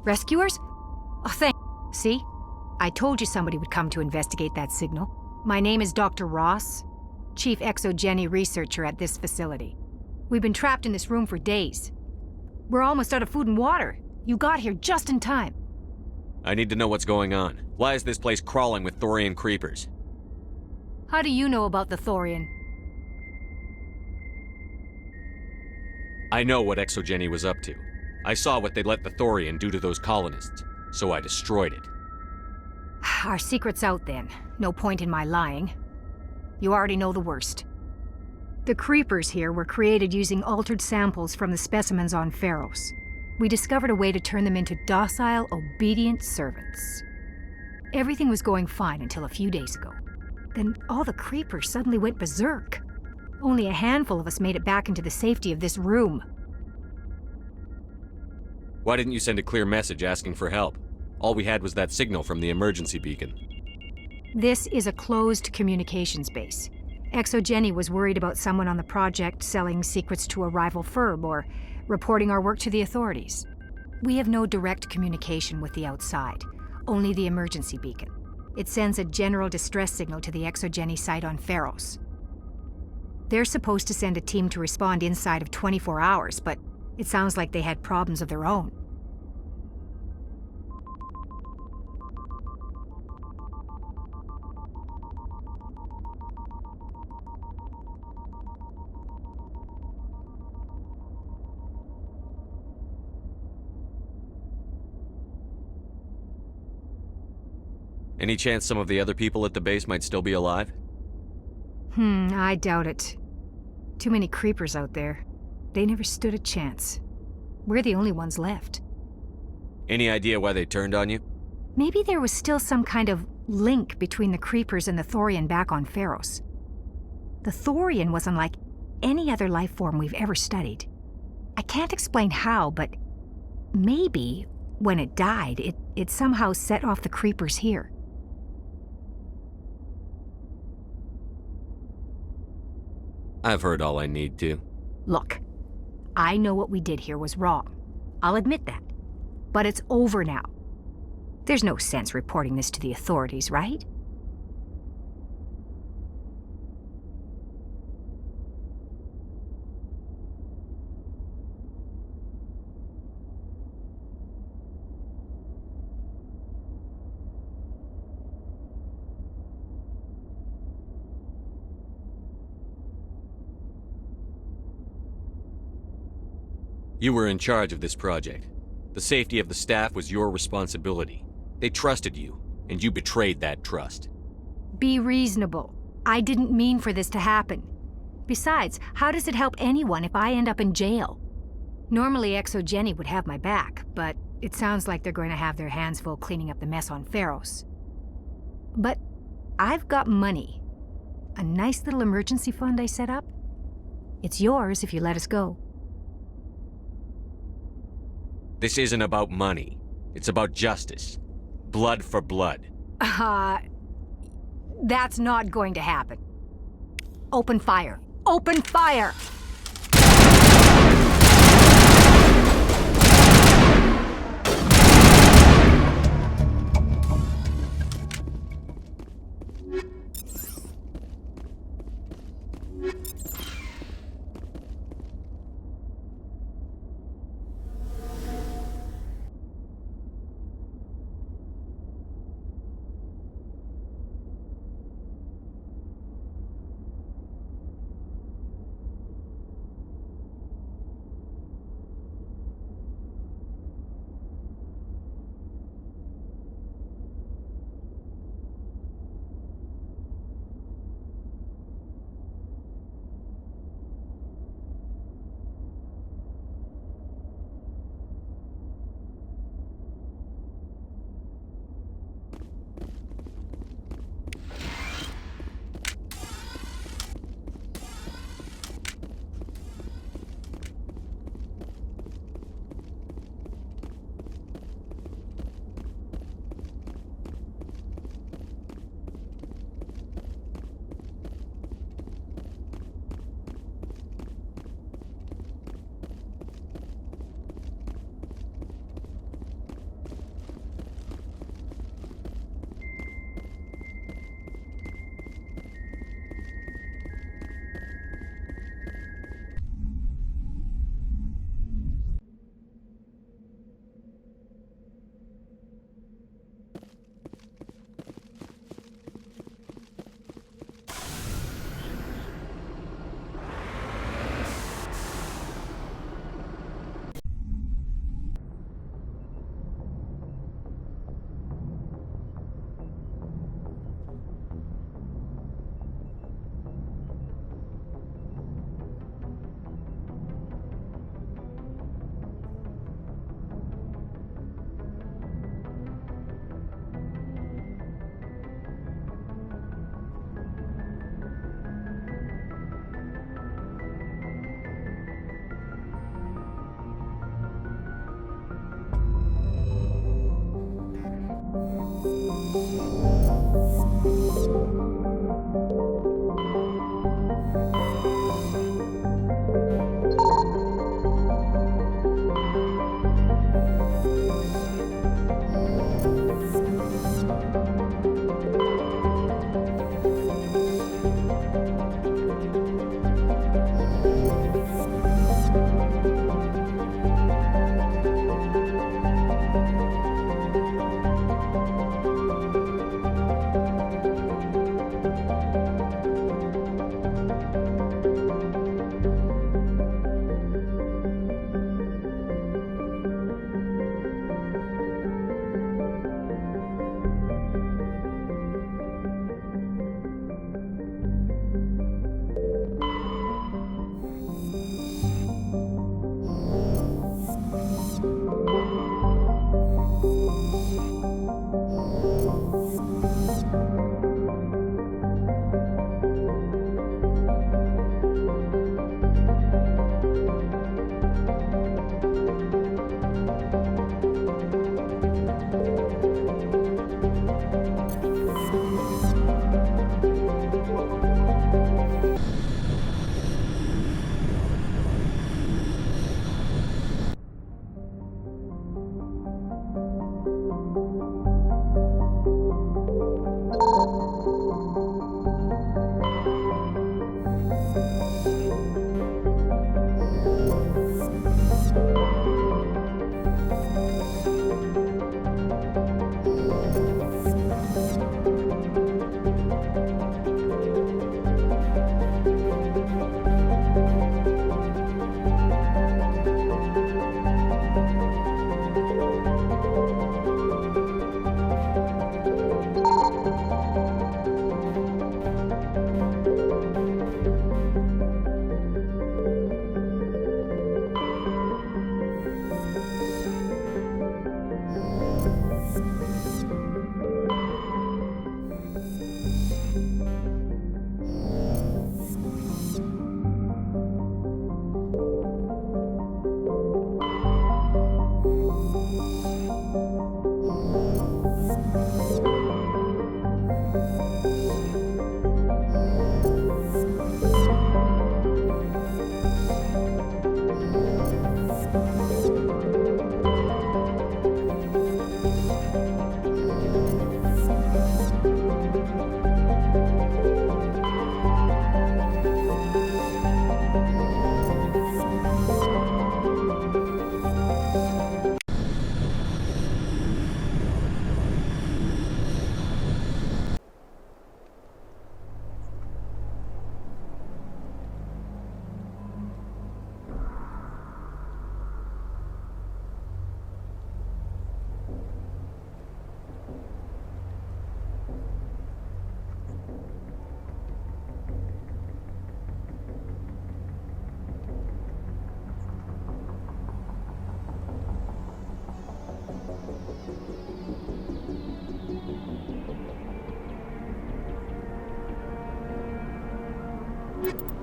Rescuers? Oh, See? I told you somebody would come to investigate that signal. My name is Dr. Ross, Chief Exogeny Researcher at this facility. We've been trapped in this room for days. We're almost out of food and water. You got here just in time. I need to know what's going on. Why is this place crawling with Thorian creepers? How do you know about the Thorian? I know what Exogeny was up to. I saw what they let the Thorian do to those colonists, so I destroyed it. Our secret's out then. No point in my lying. You already know the worst. The creepers here were created using altered samples from the specimens on Pharos. We discovered a way to turn them into docile, obedient servants. Everything was going fine until a few days ago. Then all the creepers suddenly went berserk. Only a handful of us made it back into the safety of this room. Why didn't you send a clear message asking for help? All we had was that signal from the emergency beacon. This is a closed communications base. Exogeny was worried about someone on the project selling secrets to a rival firm or reporting our work to the authorities. We have no direct communication with the outside, only the emergency beacon. It sends a general distress signal to the Exogeny site on Pharos. They're supposed to send a team to respond inside of 24 hours, but it sounds like they had problems of their own. Any chance some of the other people at the base might still be alive? I doubt it. Too many creepers out there. They never stood a chance. We're the only ones left. Any idea why they turned on you? Maybe there was still some kind of link between the creepers and the Thorian back on Pharos. The Thorian was unlike any other life form we've ever studied. I can't explain how, but maybe when it died, it somehow set off the creepers here. I've heard all I need to. Look, I know what we did here was wrong. I'll admit that. But it's over now. There's no sense reporting this to the authorities, right? You were in charge of this project. The safety of the staff was your responsibility. They trusted you, and you betrayed that trust. Be reasonable. I didn't mean for this to happen. Besides, how does it help anyone if I end up in jail? Normally ExoGeni would have my back, but it sounds like they're going to have their hands full cleaning up the mess on Pharos. But I've got money. A nice little emergency fund I set up. It's yours if you let us go. This isn't about money. It's about justice. Blood for blood. That's not going to happen. Open fire. Open fire!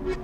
You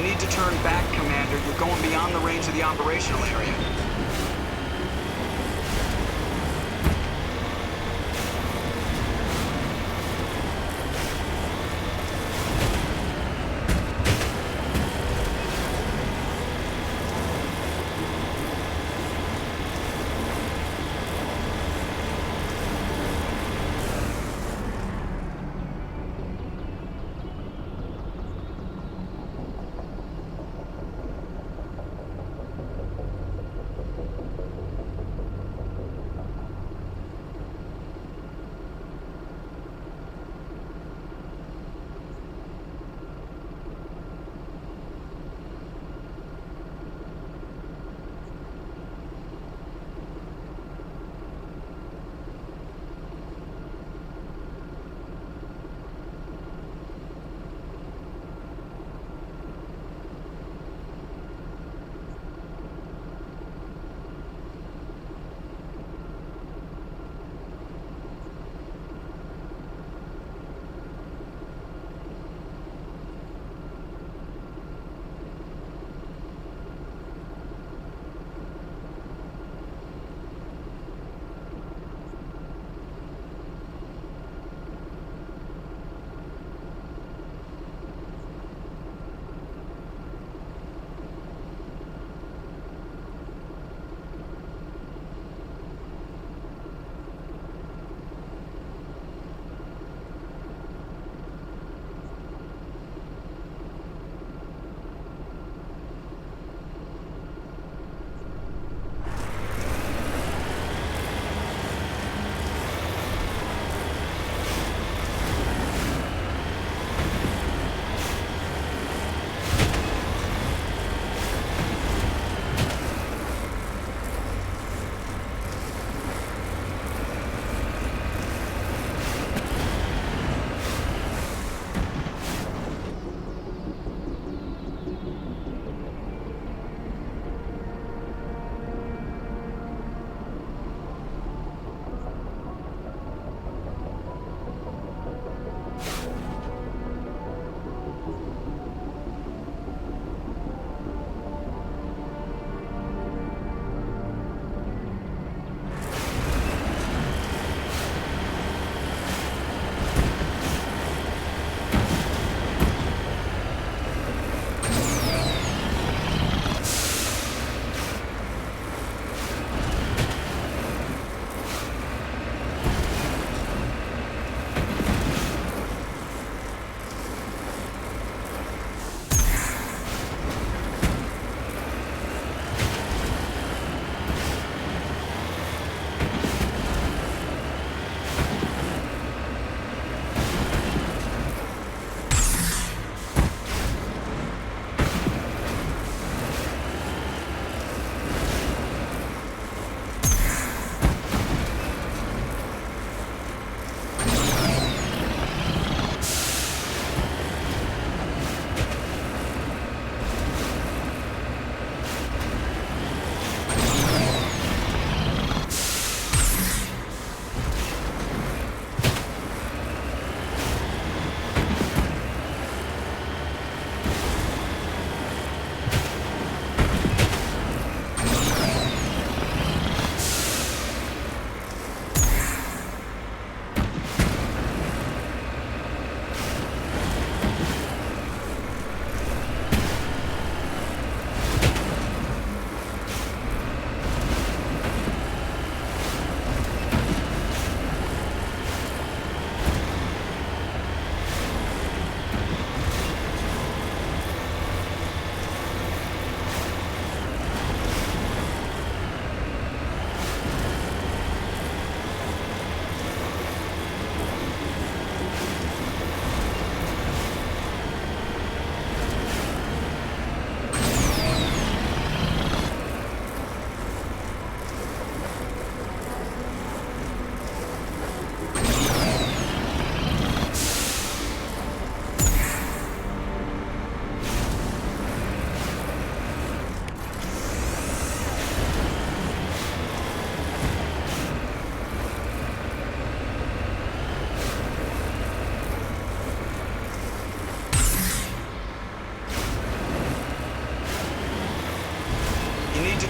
need to turn back, Commander. You're going beyond the range of the operational area.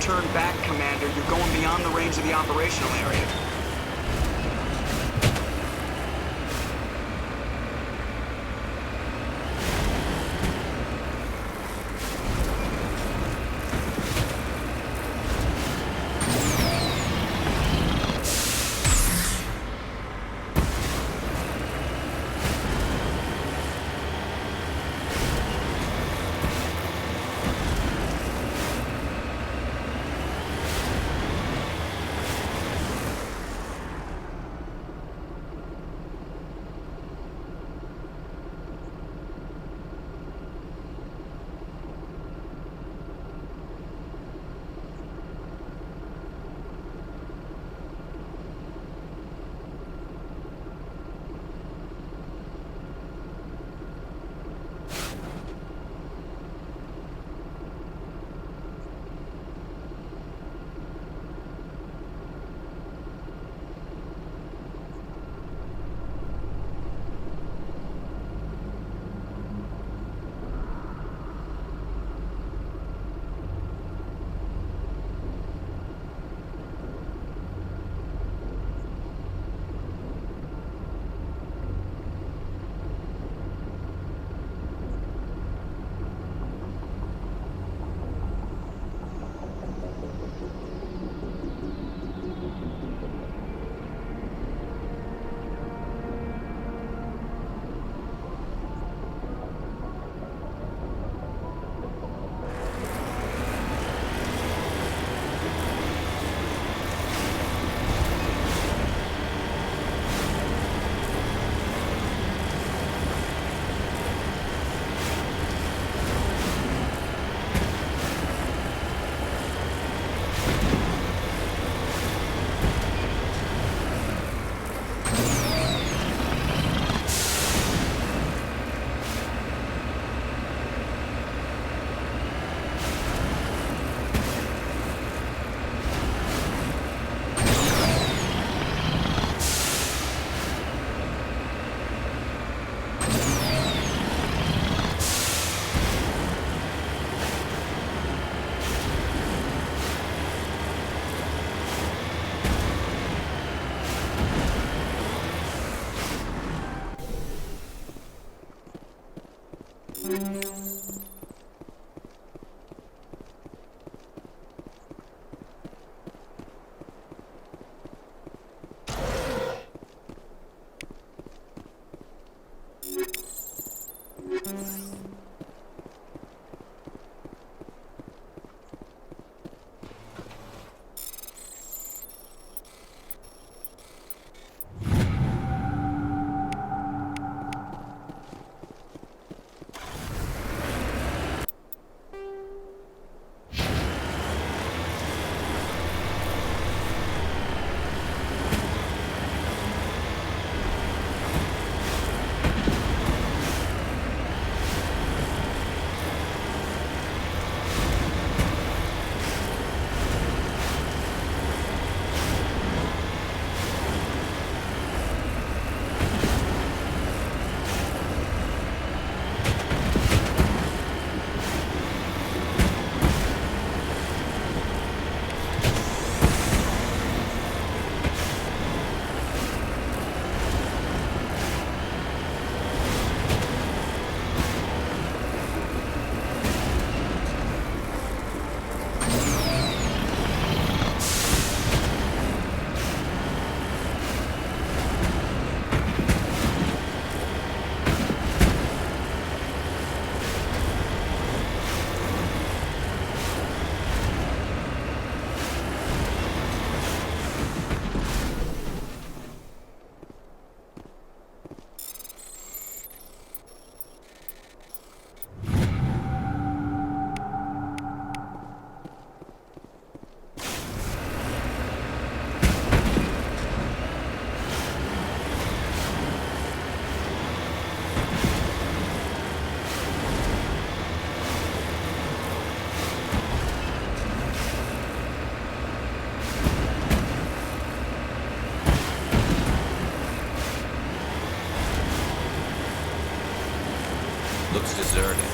turn back, Commander. You're going beyond the range of the operational area. Looks deserted.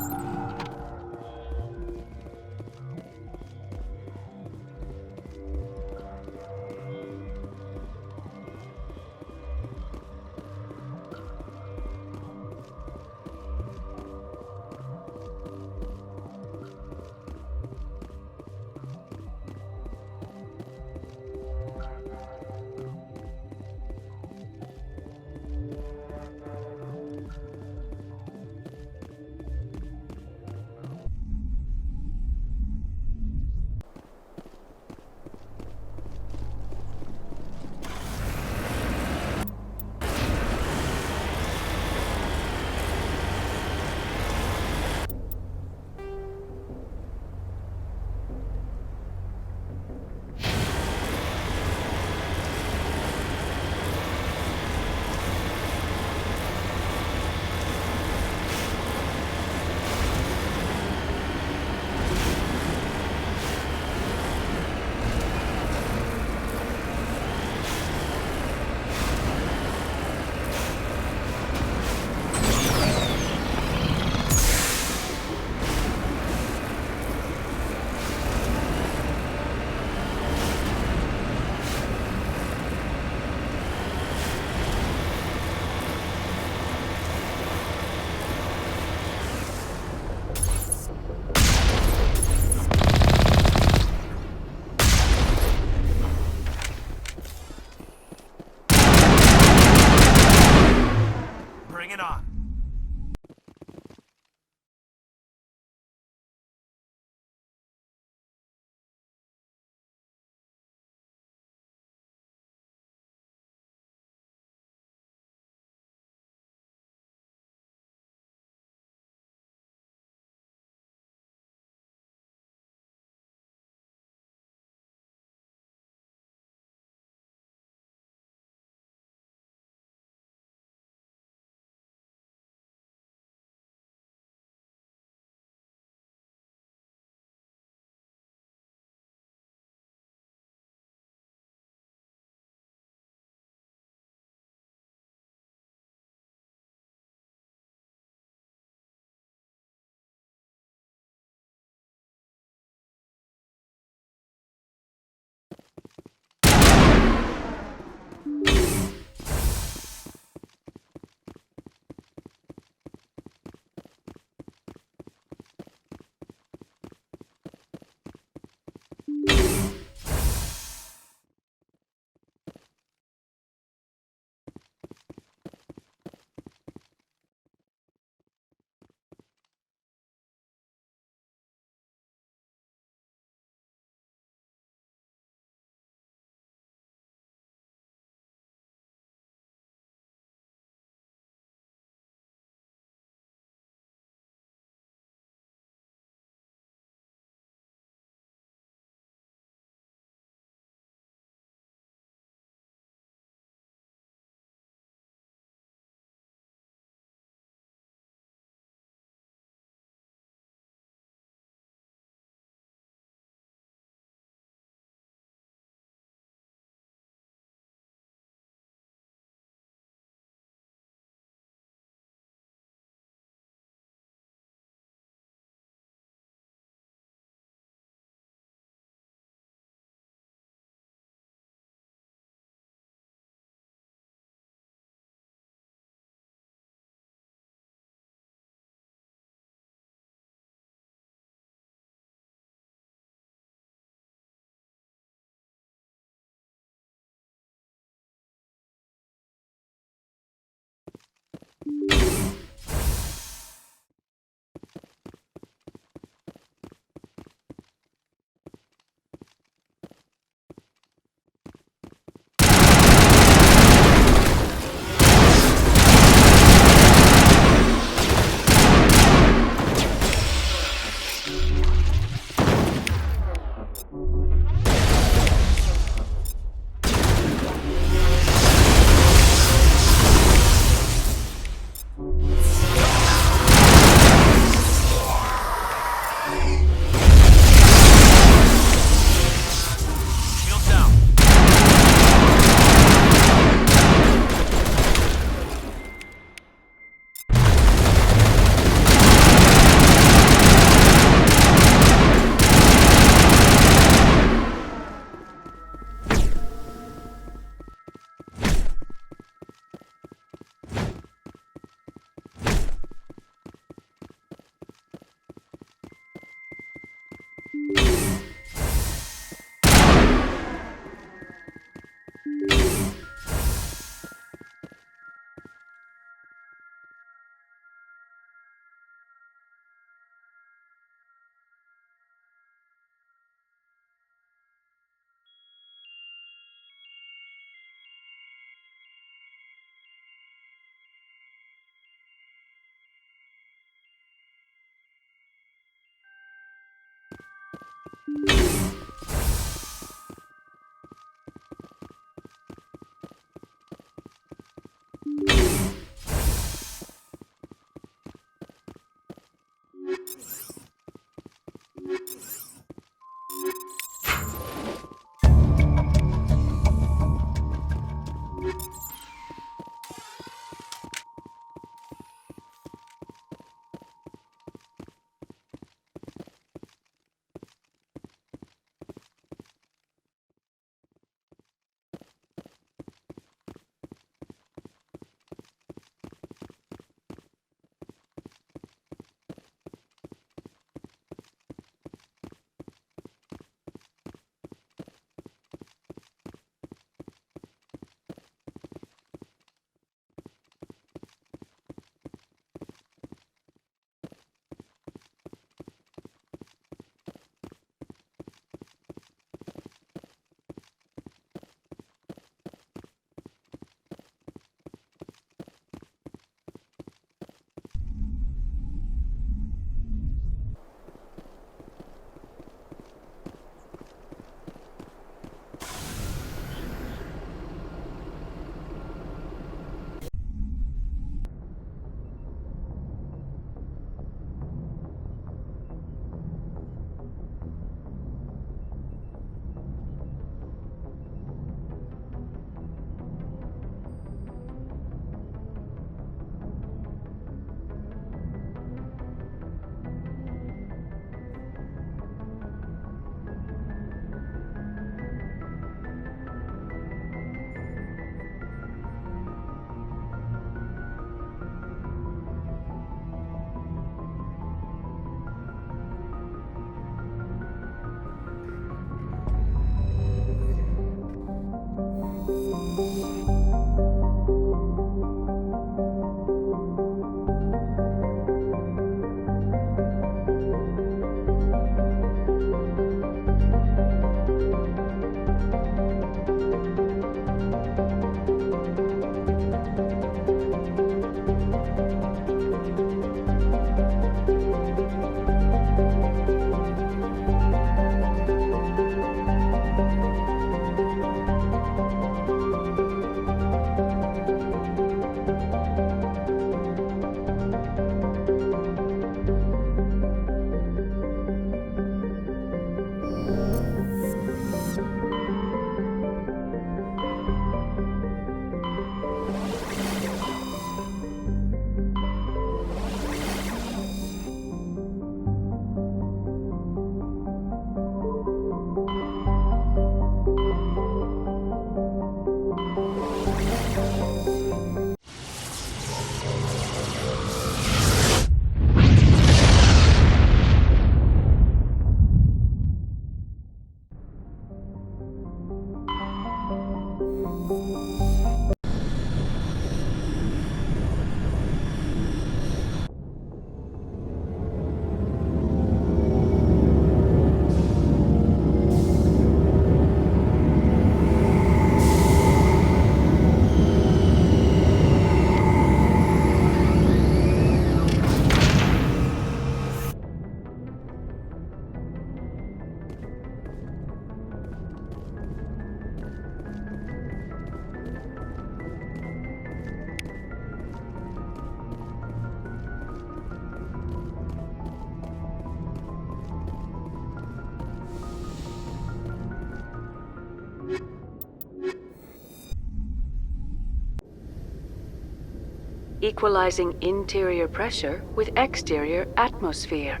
Equalizing interior pressure with exterior atmosphere.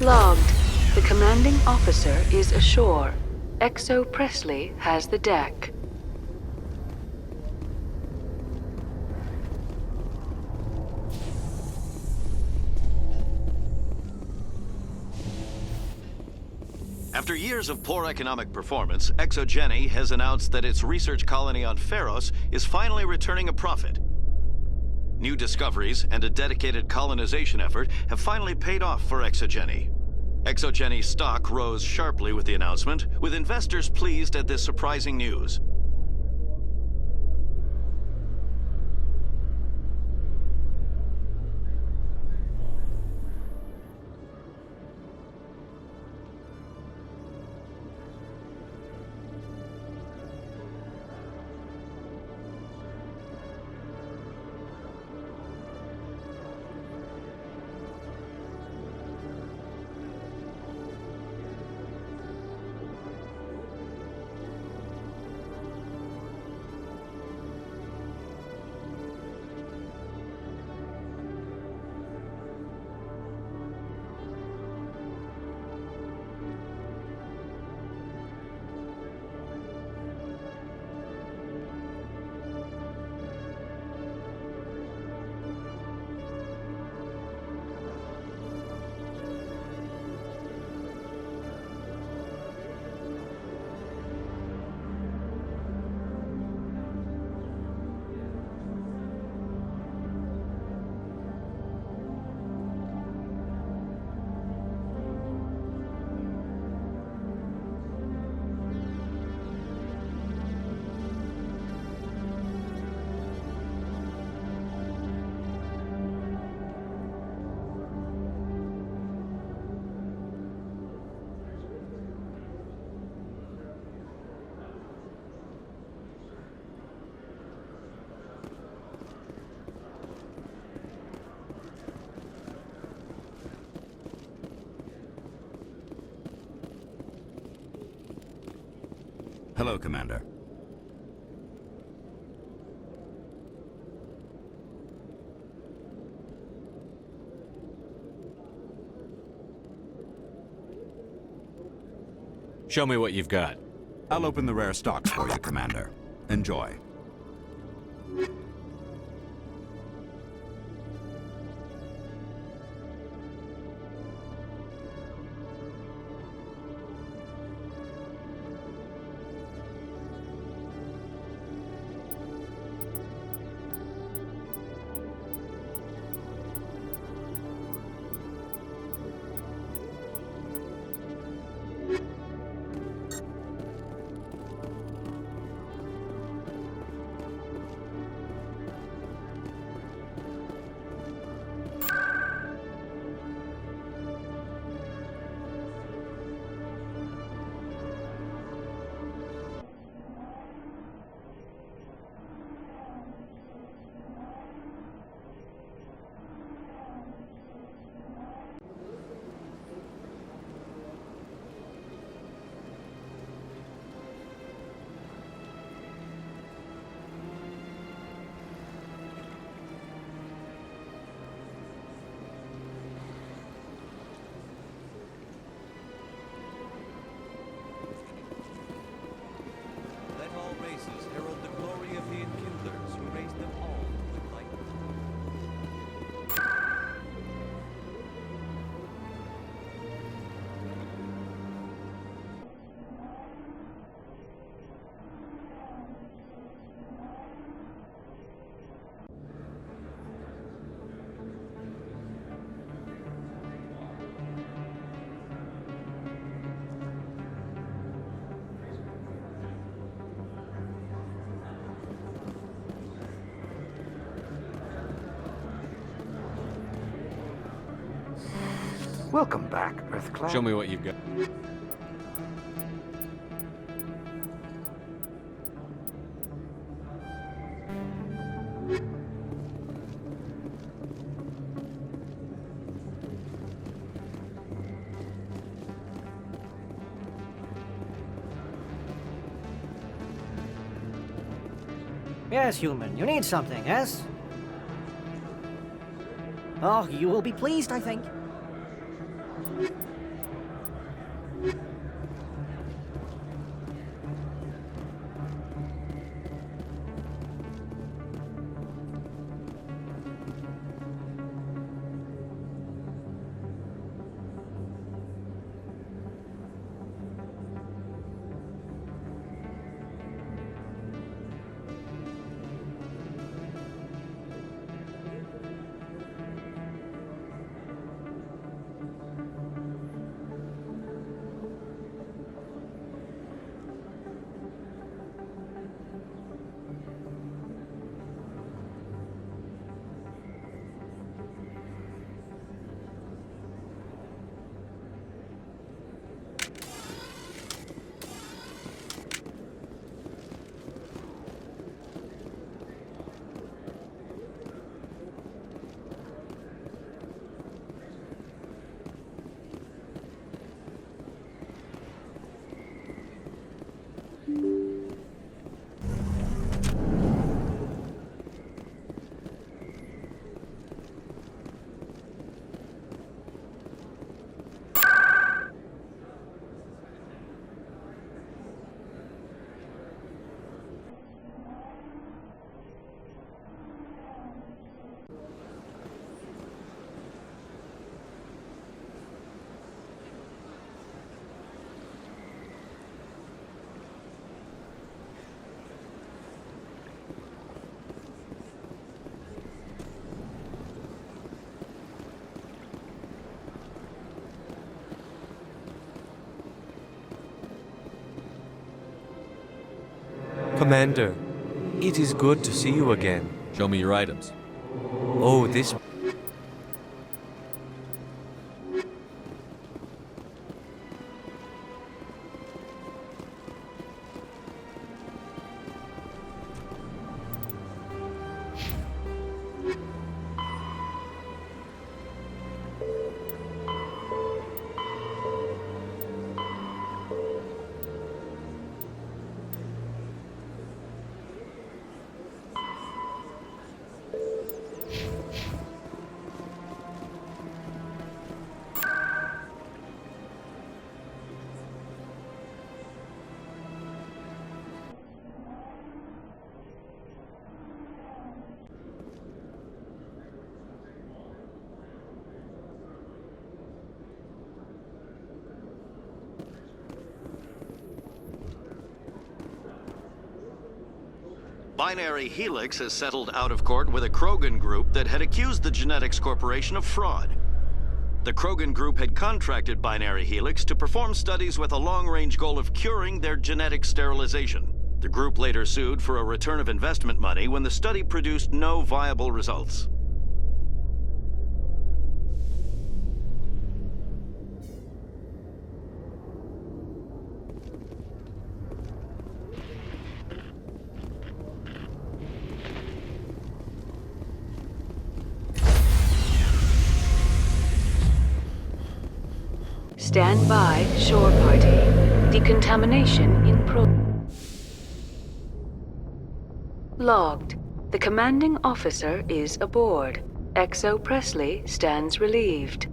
Logged. The commanding officer is ashore. Exo Presley has the deck. After years of poor economic performance, ExoGeni has announced that its research colony on Pharos is finally returning a profit. New discoveries and a dedicated colonization effort have finally paid off for ExoGeni. ExoGeni's stock rose sharply with the announcement, with investors pleased at this surprising news. Hello, Commander. Show me what you've got. I'll open the rare stocks for you, Commander. Enjoy. Let all races herald the glory of the enkindlers who raised them all with lightning. Welcome back, Earthclad. Show me what you've got. Yes, human, you need something, yes? Oh, you will be pleased, I think. Commander, it is good to see you again. Show me your items. Oh, this... Binary Helix has settled out of court with a Krogan group that had accused the Genetics Corporation of fraud. The Krogan group had contracted Binary Helix to perform studies with a long-range goal of curing their genetic sterilization. The group later sued for a return of investment money when the study produced no viable results. Stand by, shore party. Decontamination in Logged. The commanding officer is aboard. XO Presley stands relieved.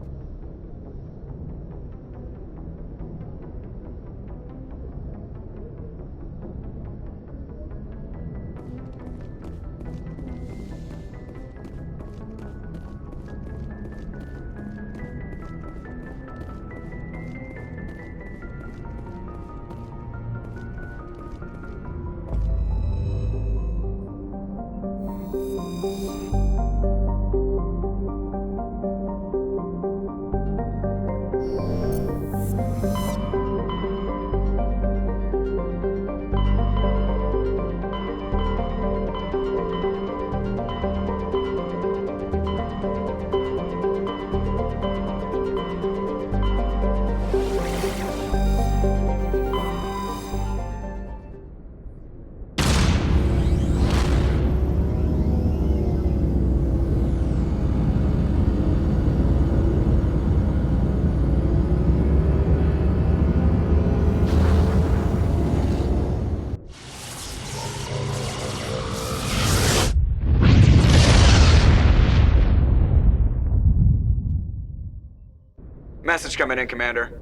Message coming in, Commander.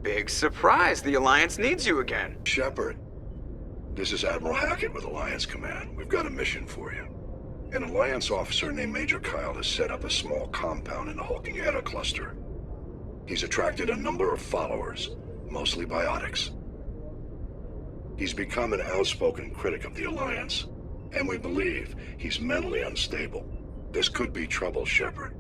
Big surprise, the Alliance needs you again. Shepard, this is Admiral Hackett with Alliance Command. We've got a mission for you. An Alliance officer named Major Kyle has set up a small compound in the Hulking Eta cluster. He's attracted a number of followers, mostly biotics. He's become an outspoken critic of the Alliance, and we believe he's mentally unstable. This could be trouble, Shepard.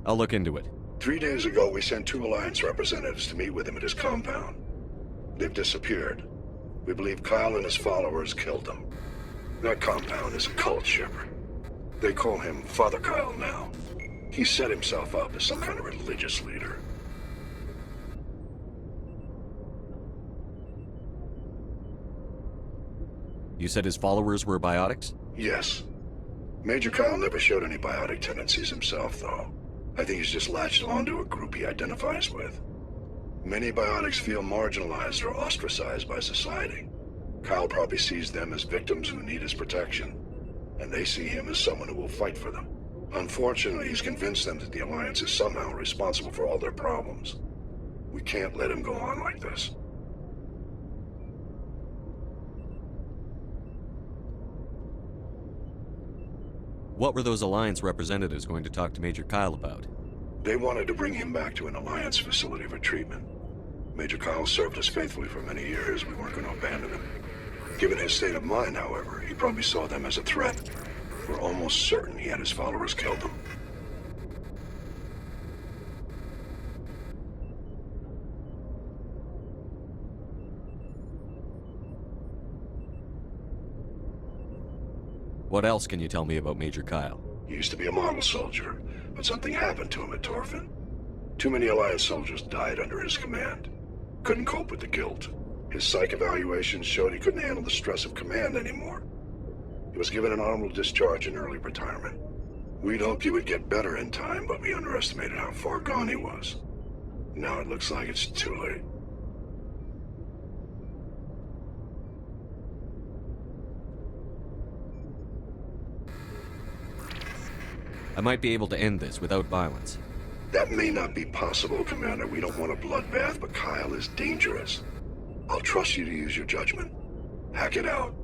I'll look into it. 3 days ago, we sent 2 Alliance representatives to meet with him at his compound. They've disappeared. We believe Kyle and his followers killed them. That compound is a cult, Shepard. They call him Father Kyle now. He set himself up as some kind of religious leader. You said his followers were biotics? Yes. Major Kyle never showed any biotic tendencies himself, though. I think he's just latched onto a group he identifies with. Many biotics feel marginalized or ostracized by society. Kyle probably sees them as victims who need his protection, and they see him as someone who will fight for them. Unfortunately, he's convinced them that the Alliance is somehow responsible for all their problems. We can't let him go on like this. What were those Alliance representatives going to talk to Major Kyle about? They wanted to bring him back to an Alliance facility for treatment. Major Kyle served us faithfully for many years. We weren't going to abandon him. Given his state of mind, however, he probably saw them as a threat. We're almost certain he had his followers killed them. What else can you tell me about Major Kyle? He used to be a model soldier, but something happened to him at Torfin. Too many Alliance soldiers died under his command. Couldn't cope with the guilt. His psych evaluations showed he couldn't handle the stress of command anymore. He was given an honorable discharge in early retirement. We'd hoped he would get better in time, but we underestimated how far gone he was. Now it looks like it's too late. I might be able to end this without violence. That may not be possible, Commander. We don't want a bloodbath, but Kyle is dangerous. I'll trust you to use your judgment. Hack it out.